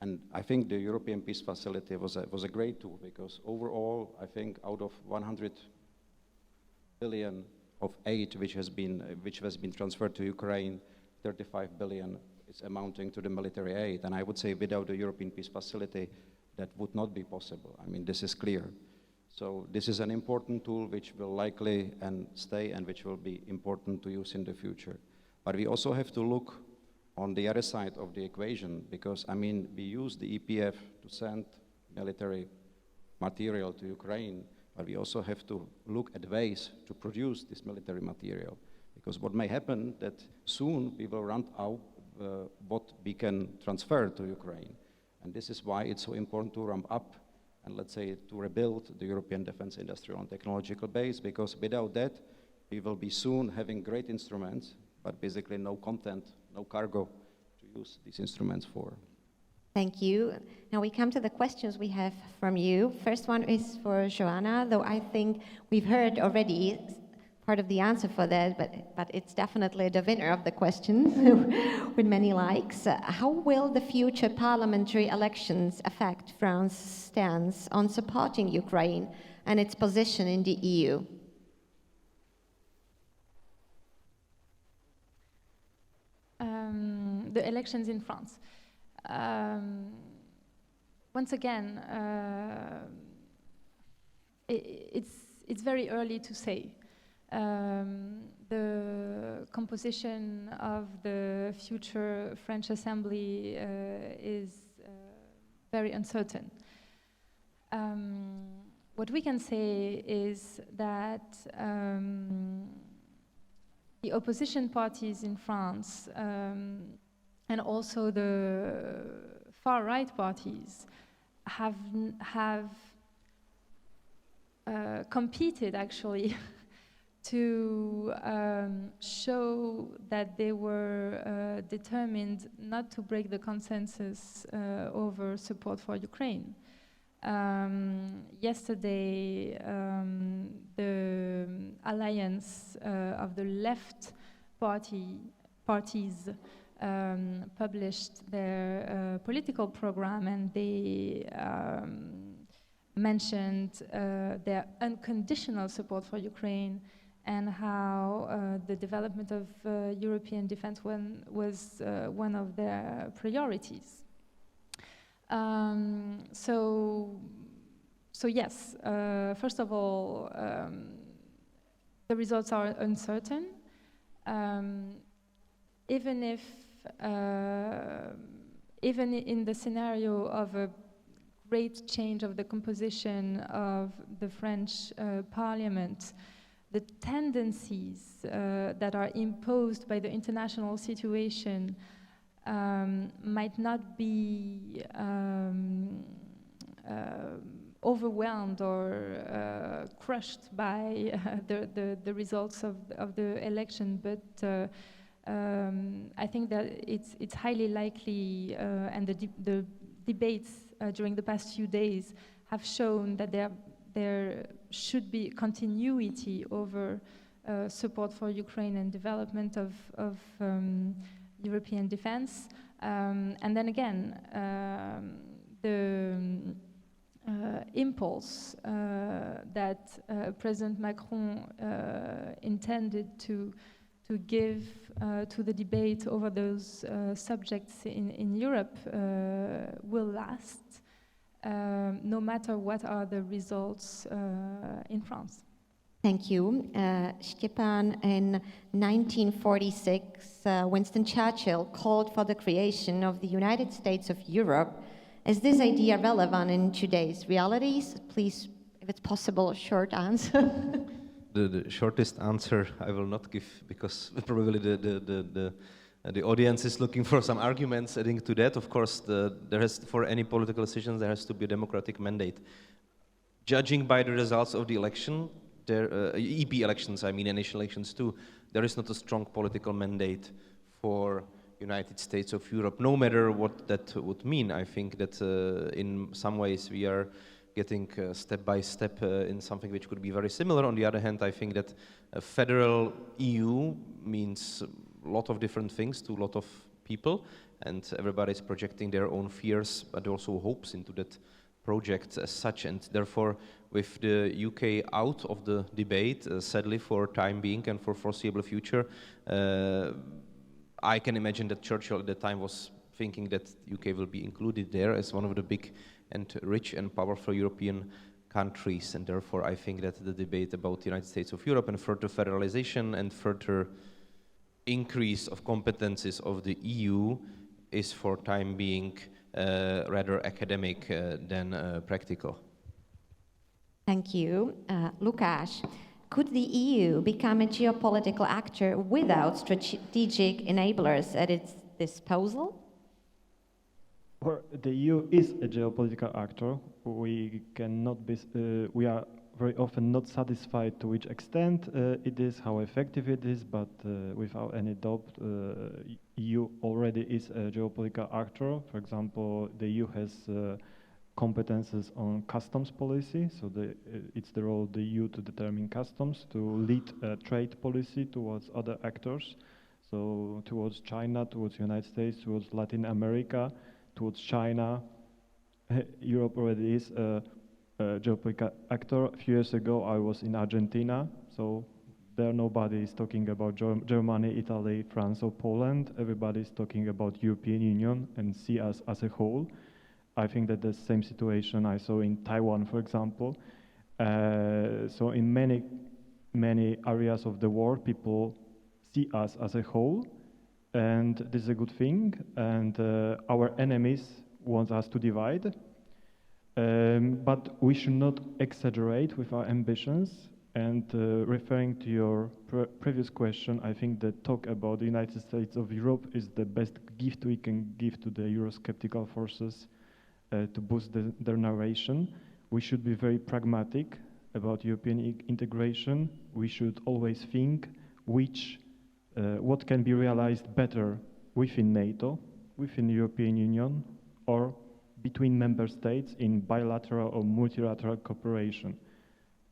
and I think the European Peace Facility was a great tool, because overall, I think out of 100 billion of aid which has been transferred to Ukraine, 35 billion is amounting to the military aid. And I would say without the European Peace Facility, that would not be possible. I mean, this is clear. So this is an important tool which will likely and stay, and which will be important to use in the future. But we also have to look on the other side of the equation, because, I mean, we use the EPF to send military material to Ukraine, but we also have to look at ways to produce this military material. Because what may happen that soon we will run out what we can transfer to Ukraine. And this is why it's so important to ramp up and, let's say, to rebuild the European defense industrial and technological base, because without that, we will be soon having great instruments, but basically no content, no cargo to use these instruments for. Thank you. Now we come to the questions we have from you. First one is for Johanna, though I think we've heard already part of the answer for that, but it's definitely the winner of the question with many likes. How will the future parliamentary elections affect France's stance on supporting Ukraine and its position in the EU? The elections in France. Once again, it's very early to say. The composition of the future French Assembly is very uncertain. What we can say is that the opposition parties in France and also the far-right parties have competed actually to show that they were determined not to break the consensus over support for Ukraine. Yesterday, the alliance of the left parties published their political program, and they mentioned their unconditional support for Ukraine and how the development of European defense was one of their priorities. So yes, first of all, the results are uncertain. Even in the scenario of a great change of the composition of the French Parliament, the tendencies that are imposed by the international situation might not be overwhelmed or crushed by the results of the election, but I think that it's highly likely, and the debates during the past few days have shown that there should be continuity over support for Ukraine and development of European defense. And then again, the impulse that President Macron intended to give to the debate over those subjects in Europe will last, no matter what are the results in France. Thank you. Štepán, in 1946, Winston Churchill called for the creation of the United States of Europe. Is this idea relevant in today's realities? Please, if it's possible, a short answer. The shortest answer I will not give, because probably the audience is looking for some arguments adding to that. Of course, for any political decisions there has to be a democratic mandate. judging by the results of the election, EP elections, I mean, and national elections too, there is not a strong political mandate for United States of Europe, no matter what that would mean. I think that in some ways we are getting step by step in something which could be very similar. On the other hand, I think that a federal EU means a lot of different things to a lot of people, and everybody is projecting their own fears, but also hopes into that project as such. And therefore, with the UK out of the debate, sadly for time being and for foreseeable future, I can imagine that Churchill at the time was thinking that UK will be included there as one of the big and rich and powerful European countries. And therefore, I think that the debate about the United States of Europe and further federalization and further increase of competences of the EU is for time being rather academic than practical. Thank you. Łukasz, could the EU become a geopolitical actor without strategic enablers at its disposal? Well, the EU is a geopolitical actor. We cannot be. We are very often not satisfied to which extent it is, how effective it is, but without any doubt, EU already is a geopolitical actor. For example, the EU has competences on customs policy, so it's the role of the EU to determine customs, to lead trade policy towards other actors, so towards China, towards the United States, towards Latin America, towards China. Europe already is a geopolitical actor. A few years ago, I was in Argentina, so there nobody is talking about Germany, Italy, France, or Poland. Everybody is talking about European Union and see us as a whole. I think that the same situation I saw in Taiwan, for example. So in many areas of the world, people see us as a whole, and this is a good thing. And our enemies want us to divide. But we should not exaggerate with our ambitions. And referring to your previous question, I think that talk about the United States of Europe is the best gift we can give to the Eurosceptical forces to boost their narration. We should be very pragmatic about European integration. We should always think what can be realized better within NATO, within the European Union, or between member states in bilateral or multilateral cooperation.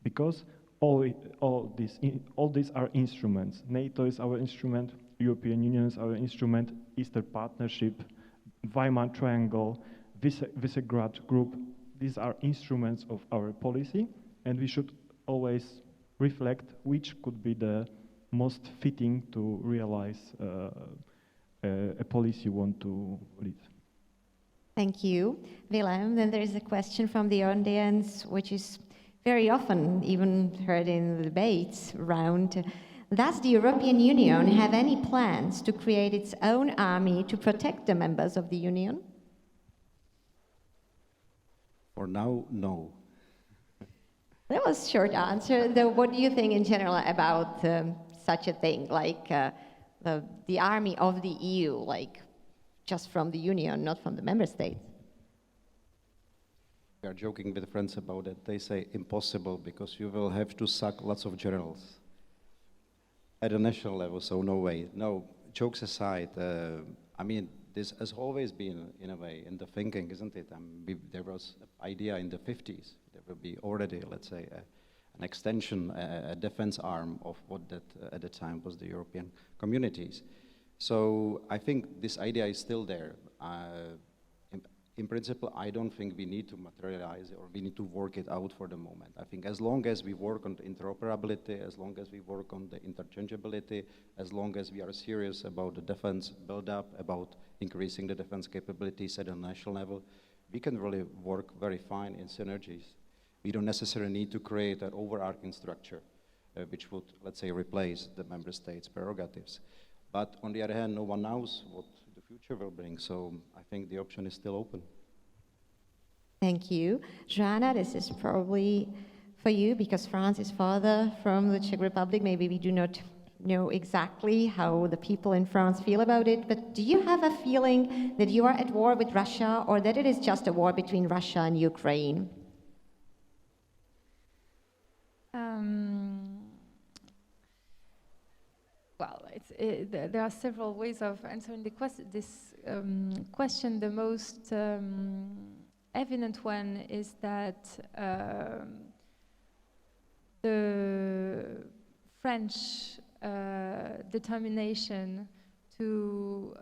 Because all these are instruments. NATO is our instrument, European Union is our instrument, Eastern Partnership, Weimar Triangle, Visegrad Group. These are instruments of our policy, and we should always reflect which could be the most fitting to realize a policy you want to lead. Thank you, Vilém. Then there is a question from the audience, which is very often even heard in the debates around. Does the European Union have any plans to create its own army to protect the members of the Union? For now, no. That was a short answer. Though, what do you think in general about such a thing, like the army of the EU, like just from the Union, not from the member states? We are joking with friends about it. They say impossible because you will have to sack lots of generals at a national level, so no way. No, jokes aside, I mean, this has always been, in a way, in the thinking, isn't it? There was an idea in the 50s. There will be already, let's say, an extension, a defense arm of what that at the time was the European communities. So I think this idea is still there. In principle, I don't think we need to materialize it or we need to work it out for the moment. I think as long as we work on the interoperability, as long as we work on the interchangeability, as long as we are serious about the defense build-up, about increasing the defense capabilities at a national level, we can really work very fine in synergies. We don't necessarily need to create an overarching structure which would, let's say, replace the member states' prerogatives. But on the other hand, no one knows what the future will bring, so I think the option is still open. Thank you. Johanna, this is probably for you because France is farther from the Czech Republic. Maybe we do not know exactly how the people in France feel about it, but do you have a feeling that you are at war with Russia or that it is just a war between Russia and Ukraine? Well, there are several ways of answering this question. The most evident one is that the French determination to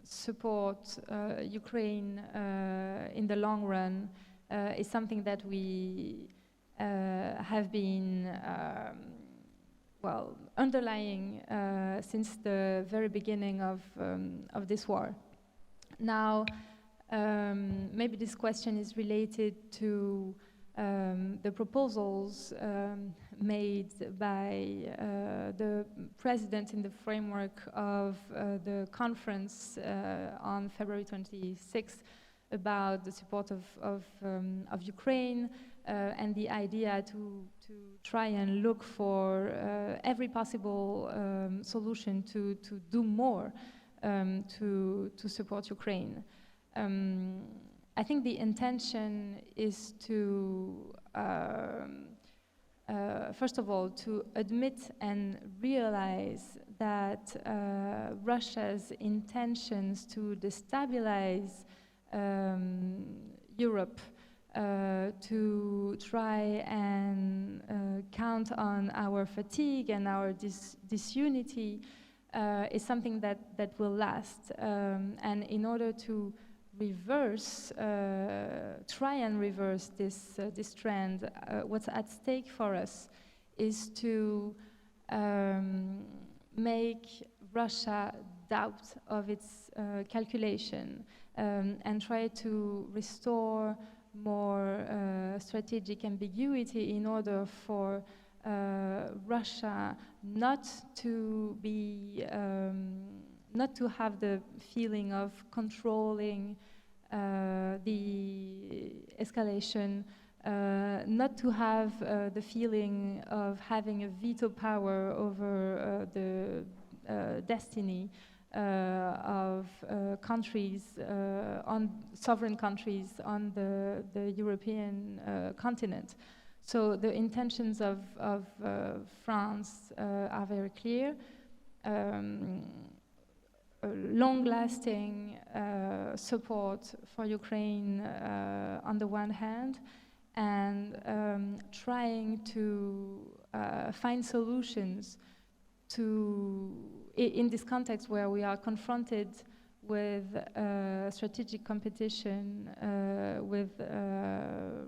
support Ukraine in the long run is something that we have been underlying since the very beginning of this war. Now, maybe this question is related to the proposals made by the president in the framework of the conference on February 26th about the support of Ukraine and the idea to try and look for every possible solution to do more to support Ukraine. I think the intention is to, first of all, to admit and realize that Russia's intentions to destabilize Europe, to try and count on our fatigue and our disunity is something that will last. And in order to try and reverse this trend, what's at stake for us is to make Russia doubt of its calculation and try to restore more strategic ambiguity in order for Russia not to have the feeling of controlling the escalation, not to have the feeling of having a veto power over the destiny of countries, sovereign countries on the European continent. So the intentions of France are very clear. Long-lasting support for Ukraine on the one hand, and trying to find solutions in this context where we are confronted with strategic competition with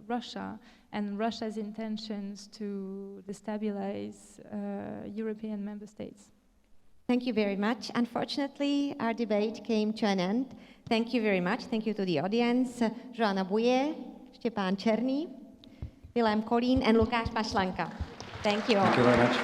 Russia and Russia's intentions to destabilize European member states. Thank you very much. Unfortunately, our debate came to an end. Thank you very much. Thank you to the audience. Johanna Bouyé, Štepán Černý, Vilém, Kolín, and Łukasz Maślanka. Thank you all. Thank you very much.